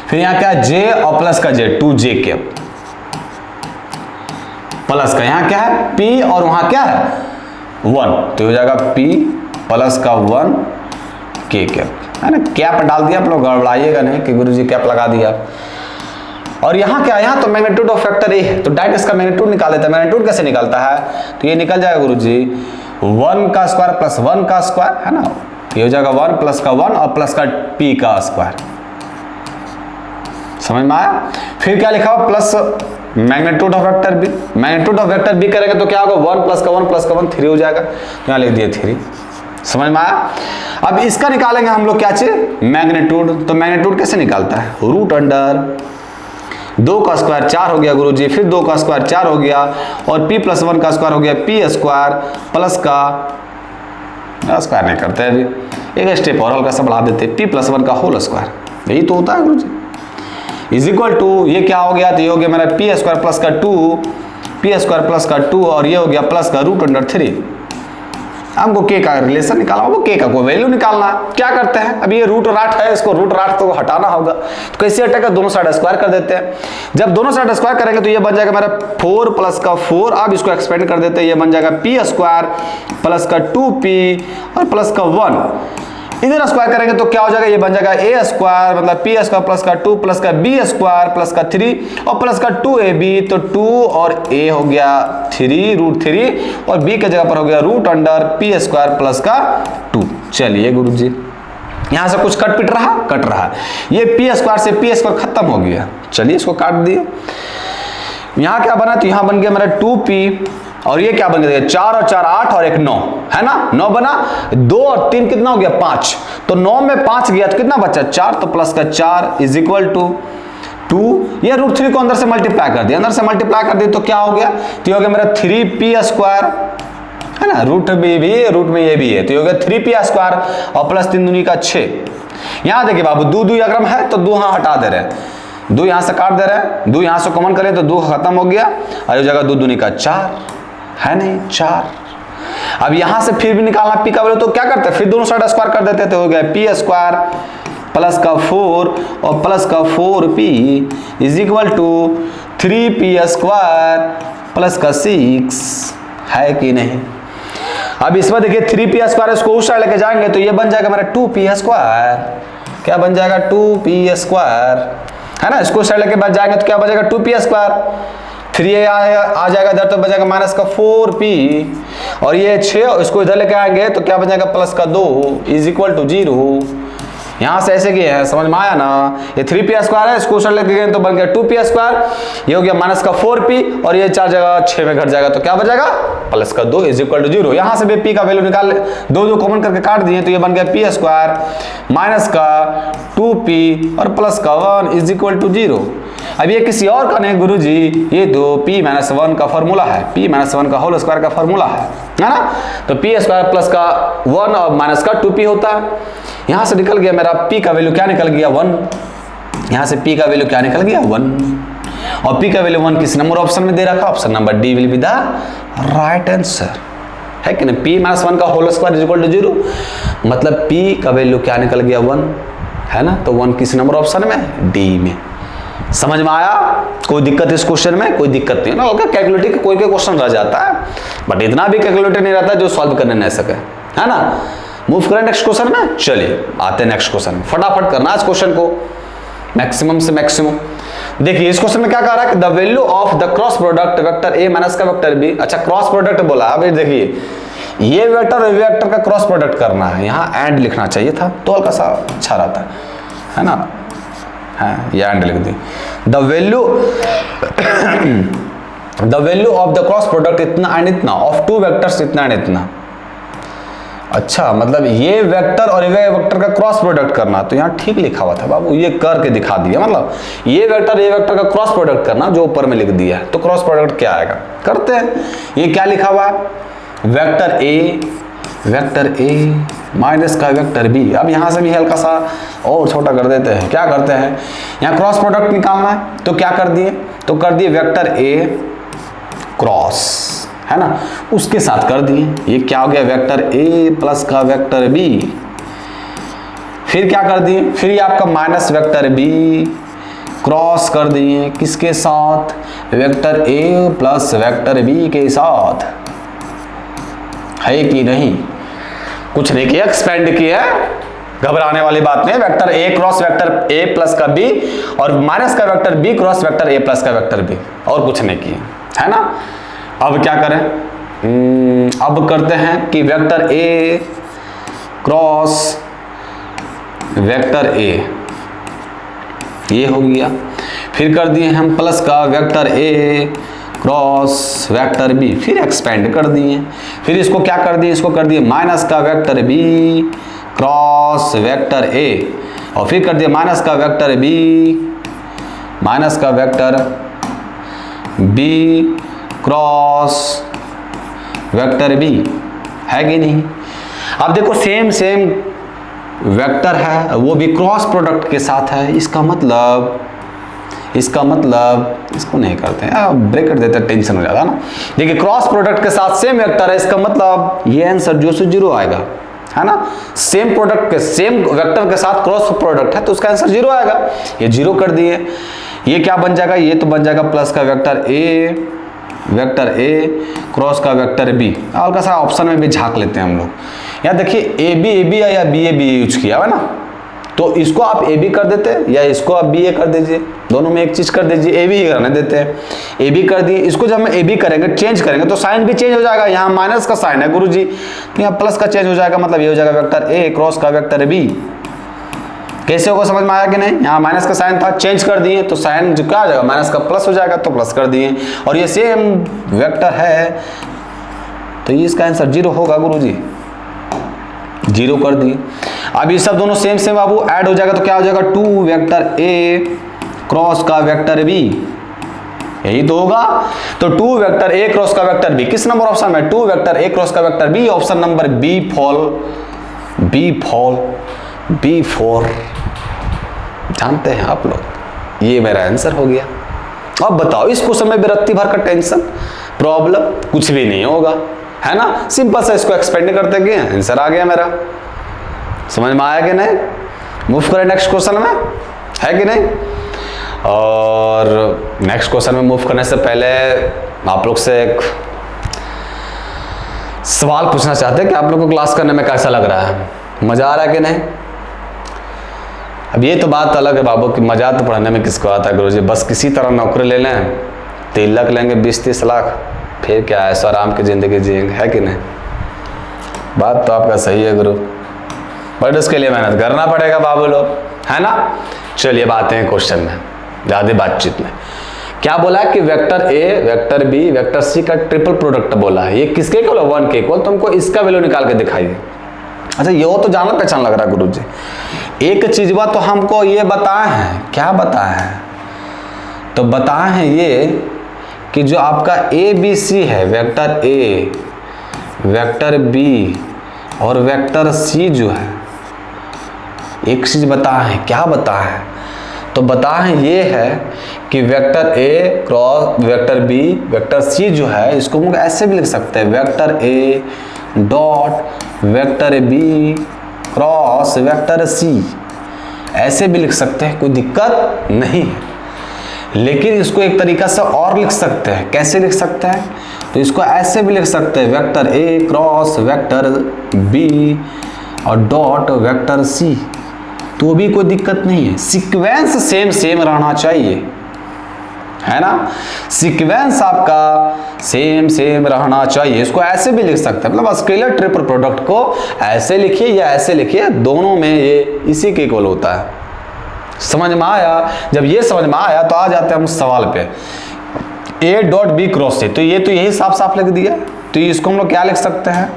फिर यहाँ क्या जे और प्लस का जे 2 जे के प्लस का, यहाँ क्या है P और वहां क्या है 1, तो हो जाएगा P प्लस का 1 K कैप, है ना। कैप डाल दिया, आप लोग गड़बड़ाइएगा नहीं कि गुरुजी कैप लगा दिया। और यहाँ क्या है, यहाँ तो मैग्नीट्यूड ऑफ वेक्टर ए है, तो डायरेक्ट इसका मैग्नीट्यूड निकाल लेते हैं। मैग्नीट्यूड कैसे निकलता है, तो ये निकल जाएगा गुरुजी 1 का स्क्वायर प्लस 1 का स्क्वायर, है ना। ये हो जाएगा 1 प्लस का 1 और प्लस का P का स्क्वायर। समझ में आया। फिर क्या लिखा हुआ plus magnitude of vector b, magnitude of vector b करेंगे तो क्या होगा 1 प्लस का 1 प्लस का 1 3 हो जाएगा, यहाँ लिख दिए 3। समझ में आया। अब इसका निकालेंगे हम लोग क्या चीज, मैग्नीट्यूड। तो मैग्नीट्यूड कैसे निकालता है, रूट अंडर 2 का स्क्वायर 4 हो गया गुरुजी, फिर 2 का स्क्वायर 4 हो गया, और p प्लस 1 का स्क्वायर हो गया p स्क्वायर प्लस का स्क्वायर नहीं करते अभी, एक स्टेप और हल्का सा बढ़ा देते, p+1 का होल स्क्वायर, यही तो होता है गुरुजी। इज इक्वल टू ये क्या हो गया, तो ये हो गया मेरा p² प्लस का 2, p² प्लस का 2 और ये हो गया प्लस का √3। हमको k का रिलेशन निकालना, वो k का कोई वैल्यू निकालना है। क्या करते हैं, अब ये रूट राट है, इसको रूट राट तो हटाना होगा, तो कैसे हटेगा, दोनों साइड स्क्वायर कर देते हैं। जब दोनों साइड स्क्वायर करेंगे तो ये बन जाएगा मेरा 4 प्लस का 4, अब इसको एक्सपेंड कर देते हैं, ये बन जाएगा p² प्लस का 2p और प्लस का 1। इधर स्क्वायर करेंगे तो क्या हो जाएगा, ये बन जाएगा a² मतलब p² प्लस का 2 प्लस का b² प्लस का 3 और प्लस का 2ab, तो 2 और a हो गया 3 √3 और b के जगह पर हो गया √p² प्लस का 2। चलिए गुरुजी, यहां से कुछ कट रहा है, ये p² से p² खत्म हो गया, चलिए इसको काट दिए। यहां क्या बना, तो यहां बन गया मेरा 2p और ये क्या बन गया, 4 और 4 8 और 1 9, है ना, 9 बना, 2 और 3 कितना हो गया 5, तो 9 में 5 गया तो कितना बचा 4, तो प्लस का 4 इज इक्वल टू 2, ये √3 को अंदर से मल्टीप्लाई कर दिया, तो क्या हो गया, तो ये हो गया मेरा 3p², है ना, रूट में ये भी है, तो ये हो गया 3p² और प्लस 3 दूनी का 6। यहां देखिए बाबू, 2 2 अग्रम है तो 2 यहां हटा दे रहे हैं, 2 यहां से काट दे रहे हैं, 2 यहां से कॉमन करें तो 2 खत्म हो गया और ये जगह 2 दूनी का 4, है नहीं 4। अब यहां से फिर भी निकालना p का वैल्यू, तो क्या करते हैं, फिर दोनों साइड स्क्वायर कर देते, तो हो गया p² प्लस का 4 और प्लस का 4p is equal to 3p² plus का 6, है कि नहीं। अब इसमें देखिए 3p², इसको उस साइड लेके जाएंगे तो ये बन जाएगा मेरा 2p², क्या बन जाएगा 2p², है ना, इसको साइड लेके बाद जाएंगे तो क्या बचेगा 2p², फिर ये आ जाएगा इधर तो बचेगा माइनस का 4p और ये 6, इसको इधर लेके आएंगे तो क्या बचेगा प्लस का 2 इज इक्वल टू 0। यहां से ऐसे किए हैं, समझ में आया ना, ये 3p² है, इसको साइड लेके गए तो बन गया 2p², ये हो गया माइनस का 4p और ये 4 जगह 6 में घट जाएगा तो क्या बचेगा प्लस का 2 इज इक्वल टू 0। यहां से भी p का वैल्यू निकाल, 2 कॉमन करके काट दिए तो ये बन गया p² माइनस का 2p और प्लस का 1 इज इक्वल टू 0। अब ये किसी और का नहीं गुरुजी, ये तो p-1 का फॉर्मूला है, p-1 का होल स्क्वायर का फॉर्मूला है ना, तो p² प्लस का 1 और माइनस का 2p होता है। यहां से निकल गया मेरा p का वैल्यू क्या निकल गया 1, यहां से p का वैल्यू क्या निकल गया 1 और p का वैल्यू 1 किस नंबर ऑप्शन में दे रखा, option number D will be the right answer, है कि नहीं। p-1 का whole square is equal to 0, मतलब p का वैल्यू क्या निकल गया 1, है ना, तो 1 किस नंबर ऑप्शन में, डी में। समझ में आया, कोई दिक्कत इस क्वेश्चन में, कोई दिक्कत नहीं ना, ओके। कैलकुलेटिव कोई क्वेश्चन रह जाता है बट इतना भी कैलकुलेटिव नहीं रहता जो सॉल्व करने नहीं सके, है ना। मूव करें नेक्स्ट क्वेश्चन में, चलिए आते हैं नेक्स्ट क्वेश्चन, फटाफट करना इस क्वेश्चन को मैक्सिमम से मैक्सिमम। देखिए इस क्वेश्चन में क्या कह रहा है, the value of the cross product vector A minus का वेक्टर बी, अच्छा क्रॉस प्रोडक्ट बोला, अब देखिए ये वेक्टर और वेक्टर का क्रॉस प्रोडक्ट करना है, यहाँ एंड लिखना चाहिए था तो हल्का सा अच्छा रहता है ना, हाँ ये एंड लिख दी। The value of the cross product इतना एंड इतना ऑफ टू वेक्टर्स इतना एंड इतना, अच्छा मतलब ये वेक्टर और ये वेक्टर का क्रॉस प्रोडक्ट करना, तो यहाँ ठीक लिखा हुआ था बाबू, ये करके दिखा दिया, मतलब ये वेक्टर का क्रॉस प्रोडक्ट करना जो ऊपर में लिख दिया है, तो क्रॉस प्रोडक्ट क्या आएगा, करते हैं। ये क्या लिखा हुआ है, वेक्टर ए माइनस का वेक्टर बी। अब यहाँ से भी हल्का सा और छोटा कर देते हैं, क्या करते हैं, यहाँ क्रॉस प्रोडक्ट निकालना है तो क्या कर दिए, तो कर दिए वेक्टर ए क्रॉस, है ना, उसके साथ कर दिए, ये क्या हो गया वेक्टर ए प्लस का वेक्टर बी। फिर क्या कर दिए, फिर ये आपका माइनस वेक्टर बी क्रॉस कर दिए किसके साथ, वेक्टर ए प्लस वेक्टर बी के साथ, है कि नहीं, कुछ नहीं किया, एक्सपेंड किया, घबराने वाली बात नहीं। वेक्टर ए क्रॉस वेक्टर ए प्लस का बी और माइनस का वेक्टर बी क्रॉस वेक्टर ए प्लस का वेक्टर बी, और कुछ नहीं किया, है ना। अब क्या करें, अब करते हैं कि vector A cross vector a, ये हो गया। फिर कर दिए हम प्लस का वेक्टर ए क्रॉस वेक्टर बी, फिर एक्सपेंड कर दिए, फिर इसको क्या कर दिए, इसको कर दिए माइनस का vector B cross vector A, और फिर कर दिए माइनस का vector B cross vector B, है कि नहीं। अब देखो सेम सेम वेक्टर है, वो भी क्रॉस प्रोडक्ट के साथ है, इसका मतलब इसको नहीं करते हैं, ब्रेक कर देते हैं, टेंशन हो जाता है ना। देखिए क्रॉस प्रोडक्ट के साथ सेम वेक्टर है, इसका मतलब ये आंसर जो से जीरो आएगा, है ना। सेम प्रोडक्ट के सेम वेक्टर के साथ क्रॉस प्रोडक्ट है तो उसका आंसर जीरो आएगा, ये जीरो कर दिए। ये क्या बन जाएगा, ये तो बन जाएगा प्लस का वेक्टर ए क्रॉस का वेक्टर बी। हल्का सा ऑप्शन में भी झांक लेते हैं हम लोग। यहाँ देखिए ए बी या बी ए यूज किया है ना, तो इसको आप ए बी कर देते या इसको आप बी ए कर दीजिए, दोनों में एक चीज कर दीजिए, ए बी ही करने देते हैं। ए बी कर दिए, इसको जब हम ए बी करेंगे चेंज करेंगे तो साइन भी चेंज हो जाएगा, यहाँ माइनस का साइन है गुरुजी तो यहाँ प्लस का चेंज हो जाएगा, मतलब ये हो जाएगा वेक्टर ए क्रॉस का वेक्टर बी। कैसे होगा समझ में आया कि नहीं। यहाँ माइनस का साइन था, चेंज कर दिए तो साइन जो क्या हो जाएगा, माइनस का प्लस हो जाएगा तो प्लस कर दिए, और ये सेम वेक्टर है तो ये इसका आंसर जीरो होगा गुरुजी, जीरो कर दिए। अब ये सब दोनों सेम सेम बाबू ऐड हो जाएगा तो क्या हो जाएगा, 2 वेक्टर ए क्रॉस का वेक्टर बी, यही तो होगा। तो 2 वेक्टर ए क्रॉस का वेक्टर बी किस नंबर ऑप्शन में, 2 वेक्टर ए क्रॉस का vector B, option number B for जानते हैं आप लोग। ये मेरा आंसर हो गया। अब बताओ इस क्वेश्चन में विरक्ति भर का टेंशन प्रॉब्लम कुछ भी नहीं होगा, है ना। सिंपल सा इसको एक्सपेंड करते गए आंसर आ गया मेरा। समझ में आया कि नहीं। मूव करें नेक्स्ट क्वेश्चन में, है कि नहीं। और नेक्स्ट क्वेश्चन में मूव करने से पहले आप लोग से एक सवाल पूछना चाहते हैं कि आप लोग को क्लास करने में कैसा लग रहा है, मजा आ रहा है कि नहीं। अब ये तो बात अलग है बाबू कि मजा तो पढ़ने में किसको आता है गुरुजी, बस किसी तरह नौकरी ले लें, 3 लाख लेंगे 20-30 लाख, फिर क्या है, आराम की जिंदगी जिएंगे, है कि नहीं। बात तो आपका सही है गुरु, बट उसके लिए मेहनत करना पड़ेगा बाबू लोग, है ना। चलिए बातें हैं क्वेश्चन में, ज्यादा बातचीत में। क्या बोला है कि vector A vector B vector C का ट्रिपल प्रोडक्ट बोला है, ये किसके इक्वल है, 1 के इक्वल। तुमको इसका वैल्यू निकाल के दिखाइए। अच्छा ये तो जाना पहचान लग रहा है गुरुजी। एक चीज तो हमको ये बताए हैं, क्या बताए हैं, तो बताए हैं ये कि जो आपका ए बी सी है, वेक्टर ए वेक्टर बी और वेक्टर सी जो है, एक चीज बताए हैं, क्या बताए हैं, तो बताए हैं ये है कि वेक्टर ए cross vector B vector C जो है, इसको हम ऐसे भी लिख सकते हैं, वेक्टर ए dot vector B cross vector C, ऐसे भी लिख सकते हैं, कोई दिक्कत नहीं है। लेकिन इसको एक तरीका से और लिख सकते हैं, कैसे लिख सकते हैं, तो इसको ऐसे भी लिख सकते हैं, वेक्टर ए क्रॉस वेक्टर बी और डॉट वेक्टर सी, तो भी कोई दिक्कत नहीं है। सीक्वेंस सेम सेम रहना चाहिए, है ना, सीक्वेंस आपका सेम सेम रहना चाहिए। इसको ऐसे भी लिख सकते हैं, मतलब स्केलर ट्रिपल प्रोडक्ट को ऐसे लिखिए या ऐसे लिखिए, दोनों में ये इसी के इक्वल होता है। समझ में आया। जब ये समझ में आया तो आ जाते हैं हम सवाल पे, ए डॉट बी क्रॉस से, तो ये तो यही साफ साफ लिख दिया। तो इसको हम लोग क्या लिख सकते हैं,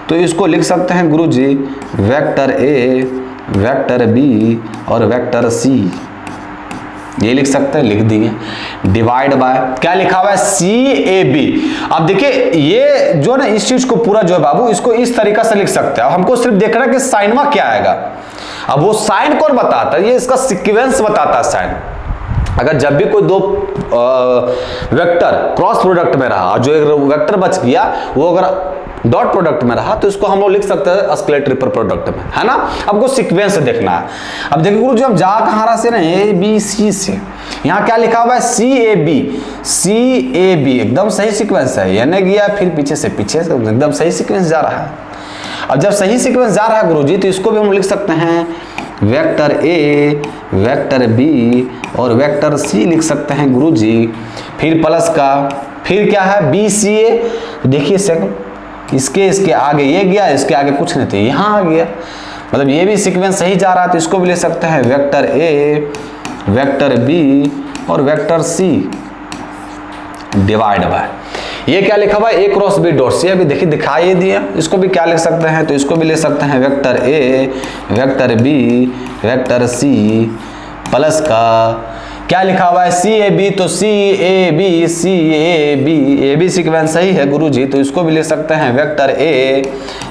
तो इसको लिख सकते हैं गुरुजी वेक्टर ए वेक्टर बी और वेक्टर सी, ये लिख सकते हैं, लिख दिए। डिवाइड बाय क्या लिखा हुआ है, सी ए बी। अब देखिए ये जो ना इस चीज को पूरा जो है बाबू, इसको इस तरीका से लिख सकते हैं। हमको सिर्फ देखना है कि साइनमा क्या आएगा। अब वो साइन कौन बताता है, ये इसका सीक्वेंस बताता है साइन। अगर जब भी कोई दो वेक्टर क्रॉस प्रोडक्ट में रहा और जो एक वेक्टर बच गया वो अगर डॉट प्रोडक्ट में रहा, तो इसको हम लोग लिख सकते हैं स्केलर ट्रिपल प्रोडक्ट में, है ना। हमको सीक्वेंस देखना है। अब देखिए गुरु जी हम जा कहाँ रहा से ना, ए बी सी से, यहाँ क्या लिखा हुआ है, सी ए बी, एकदम सही सीक्वेंस है, ये नहीं गया फिर पीछे से एकदम सही सीक्वेंस जा रहा है। अब जब सही सीक्वेंस जा रहा है गुरुजी, तो इसको भी हम लिख सकते हैं वेक्टर ए वेक्टर बी और वेक्टर सी लिख सकते हैं गुरुजी, फिर प्लस का, फिर क्या है बी सी ए। देखिए सेकंड इसके आगे ये गया, इसके आगे कुछ नहीं थे, यहाँ आ गया, मतलब ये भी सीक्वेंस सही जा रहा है। तो इसको भी ले सकते हैं वेक्टर ए वेक्टर बी और वेक्टर सी डिवाइड बाय, ये क्या लिखा हुआ है, ए क्रॉस बी डॉट सी, अभी देखिए दिखाई दिया। इसको भी क्या लिख सकते हैं, तो इसको भी ले सकते हैं vector A vector B vector C plus का क्या लिखा हुआ है सी ए बी, तो सी ए बी सीक्वेंस सही है गुरुजी, तो इसको भी लिख सकते हैं वेक्टर ए,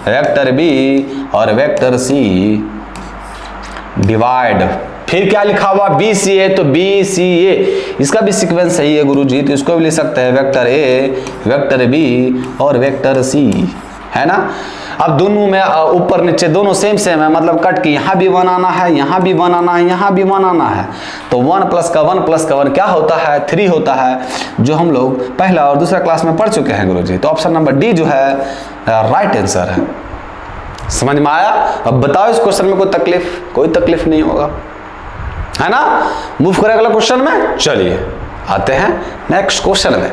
वेक्टर बी और वेक्टर सी डिवाइड। फिर क्या लिखा हुआ बी सी ए, तो बी सी ए इसका भी सीक्वेंस सही है गुरुजी, तो इसको भी लिख सकते हैं वेक्टर ए, वेक्टर बी और वेक्टर सी, है ना। अब दोनों में ऊपर नीचे दोनों सेम सेम है, मतलब कट के यहाँ भी 1 आना है, यहाँ भी 1 आना है, यहाँ भी 1 आना है, तो 1 प्लस का 1 प्लस का 1 क्या होता है 3 होता है, जो हम लोग पहला और दूसरा क्लास में पढ़ चुके हैं गुरुजी। तो ऑप्शन नंबर डी जो है राइट आंसर है। समझ में आया। अब बताओ इस क्वेश्चन में कोई तकलीफ? कोई तकलीफ नहीं होगा, है ना। मूव करें अगला क्वेश्चन में, चलिए आते हैं नेक्स्ट क्वेश्चन में।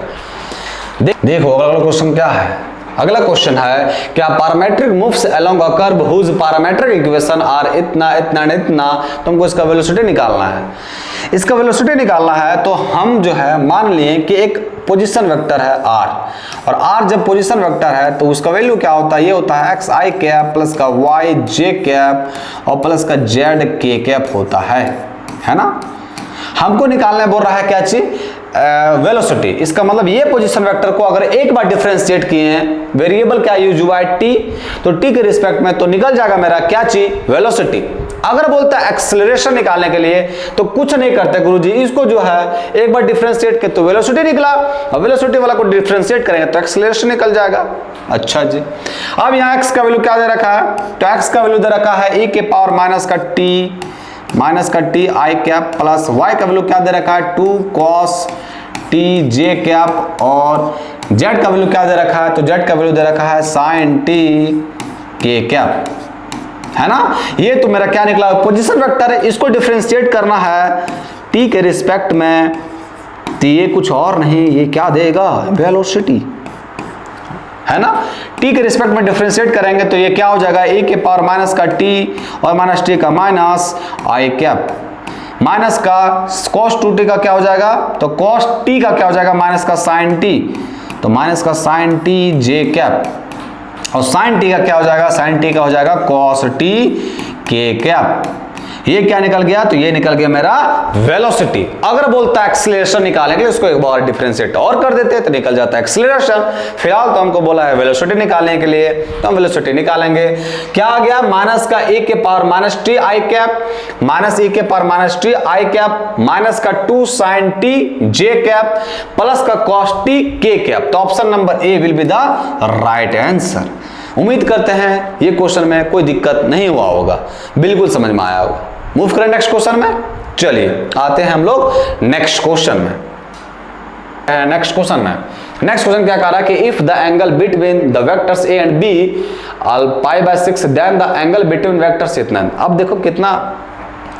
देखो अगला क्वेश्चन क्या है। अगला क्वेश्चन है क्या parametric moves along a curve whose parametric equation are इतना इतना इतना, तुमको इसका वेलोसिटी निकालना है। इसका वेलोसिटी निकालना है तो हम जो है मान लिए कि एक पोजीशन वेक्टर है r, और r जब पोजीशन वेक्टर है तो उसका वैल्यू क्या होता है, ये होता है एक्स आई कैप प्लस का वाई जे कैप और प्लस का जेड के कैप होता है ना। हमको निकालने बोल रहा है क्या चीज, वेलोसिटी। इसका मतलब ये पोजीशन वेक्टर को अगर एक बार डिफरेंशिएट किए हैं, वेरिएबल क्या यूज हुआ है टी, तो टी के रिस्पेक्ट में तो निकल जाएगा मेरा क्या चीज, वेलोसिटी। अगर बोलता है एक्सेलरेशन निकालने के लिए तो कुछ नहीं करते गुरुजी, इसको जो है एक बार डिफरेंशिएट के तो वेलोसिटी निकला, और वेलोसिटी वाला को डिफरेंशिएट करेंगे तो एक्सेलरेशन निकल जाएगा। अच्छा जी, अब यहाँ एक्स का वैल्यू क्या दे रखा है, तो एक्स का वैल्यू दे रखा है e के पावर माइनस का T I cap plus Y का वैल्यू क्या दे रखा है 2 cos टी जे कैप, और जेड का वैल्यू क्या दे रखा है, तो जेड का वैल्यू दे रखा है sin टी के कैप, है ना। ये तो मेरा क्या निकला, पोजीशन वेक्टर है, इसको डिफरेंशिएट करना है टी के रिस्पेक्ट में, तो ये कुछ और नहीं, ये क्या देगा, वेलोसिटी, है ना। टी के रिस्पेक्ट में डिफरेंशिएट करेंगे तो ये क्या हो जाएगा e के पावर माइनस का टी और माइनस टी का माइनस आई कैप, माइनस का cos 2t का क्या हो जाएगा, तो cos t का क्या हो जाएगा माइनस का sin t, तो माइनस का sin t जे कैप, और sin t का क्या हो जाएगा, sin t का हो जाएगा cos t के कैप। ये क्या निकल गया, तो ये निकल गया मेरा वेलोसिटी। अगर बोलता है एक्सीलरेशन निकालने के लिए, उसको एक बार डिफरेंशिएट और कर देते हैं तो निकल जाता है एक्सीलरेशन। फिलहाल तो हमको बोला है वेलोसिटी निकालने के लिए, तो हम वेलोसिटी निकालेंगे। क्या आ गया, माइनस का e के power minus T I cap, minus e के power minus T I cap, minus का 2 sin t जे कैप प्लस का cos t के कैप। तो option number A will be the right answer. उम्मीद करते हैं ये क्वेश्चन में कोई दिक्कत नहीं हुआ होगा, बिल्कुल समझ में आया होगा। मूव करें नेक्स्ट क्वेश्चन में, चलिए आते हैं हम लोग नेक्स्ट क्वेश्चन में। नेक्स्ट क्वेश्चन क्या कह रहा है कि if the angle between the vectors A and B π/6 then the angle between vectors इतना। अब देखो कितना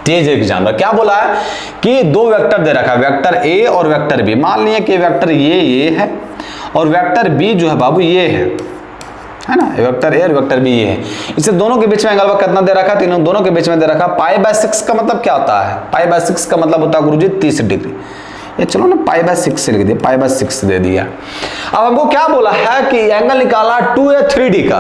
तेज एग्जाम, क्या बोला है कि दो वेक्टर दे रखा है, वेक्टर ए और वेक्टर बी। मान लिया कि वेक्टर ये है और वेक्टर बी जो है बाबू ये है ना, वेक्टर ए और वेक्टर बी ये है। इससे दोनों के बीच में एंगल कितना दे रखा है, तीनों दोनों के बीच में दे रखा π/6 का मतलब क्या होता है, π/6 का मतलब होता है गुरुजी 30 डिग्री। ये चलो ना π/6 से लिख दिया, π/6 दे दिया। अब हमको क्या बोला है कि एंगल निकाला 2a3d का,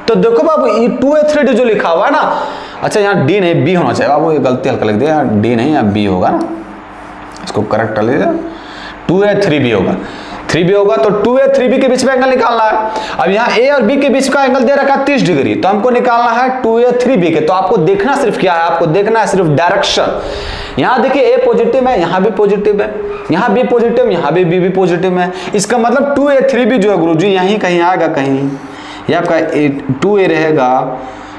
तो देखो बाबू ये 2a3d जो लिखा हुआ है ना, अच्छा यहाँ डी नहीं बी होना चाहिए बाबू, ये गलती हल्का लिख दिया, डी नहीं यहाँ बी होगा ना, इसको करेक्ट कर लीजिए, 2a3b होगा, 3b होगा, तो 2a3b के बीच में एंगल निकालना है। अब यहाँ a और b के बीच का एंगल दे रखा है 30 डिग्री, तो हमको निकालना है 2a3b के। तो आपको देखना सिर्फ क्या है, आपको देखना है सिर्फ डायरेक्शन। यहाँ देखिए a पॉजिटिव है, यहाँ भी पॉजिटिव है, यहाँ b पॉजिटिव, यहाँ भी b भी पॉजिटिव है। इसका मतलब 2a3b जो है गुरुजी यहीं कहीं आएगा, कहीं ये आपका 2a रहेगा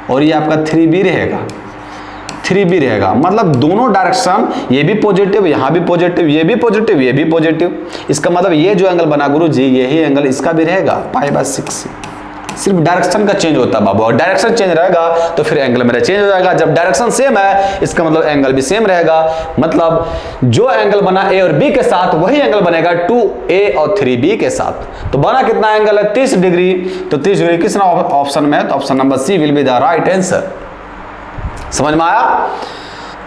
और ये आपका 3b रहेगा, 3b रहेगा। मतलब दोनों डायरेक्शन, ये भी पॉजिटिव, यहाँ भी पॉजिटिव, ये भी पॉजिटिव, ये भी पॉजिटिव। इसका मतलब ये जो एंगल बना गुरुजी, यही एंगल इसका भी रहेगा π/6। सिर्फ डायरेक्शन का चेंज होता है बाबू, और डायरेक्शन चेंज रहेगा तो फिर एंगल मेरा चेंज हो जाएगा। जब डायरेक्शन सेम है इसका मतलब एंगल भी सेम रहेगा। मतलब जो एंगल बना ए और बी के साथ वही एंगल बनेगा 2a और 3b के साथ। तो बना कितना एंगल है 30 डिग्री, तो 30 डिग्री किस ऑप्शन में है, तो option number C will be the right answer. समझ में आया।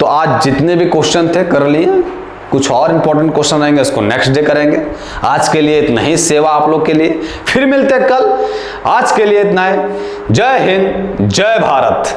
तो आज जितने भी क्वेश्चन थे कर लिए, कुछ और इंपॉर्टेंट क्वेश्चन रहेंगे उसको नेक्स्ट डे करेंगे। आज के लिए इतना ही सेवा आप लोग के लिए, फिर मिलते हैं कल। आज के लिए इतना है। जय हिंद, जय भारत।